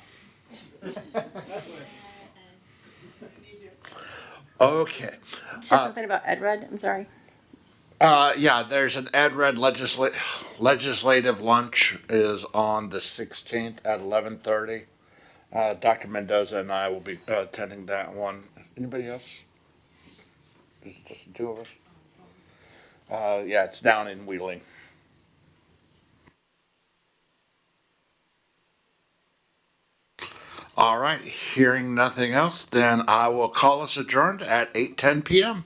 [SPEAKER 1] Okay.
[SPEAKER 3] You said something about Ed Red, I'm sorry.
[SPEAKER 1] Yeah, there's an EdRed legislative lunch is on the 16th at 11:30. Dr. Mendoza and I will be attending that one. Anybody else? Is it just the two of us? Yeah, it's down in Wheeling. All right, hearing nothing else, then I will call us adjourned at 8:10 p.m.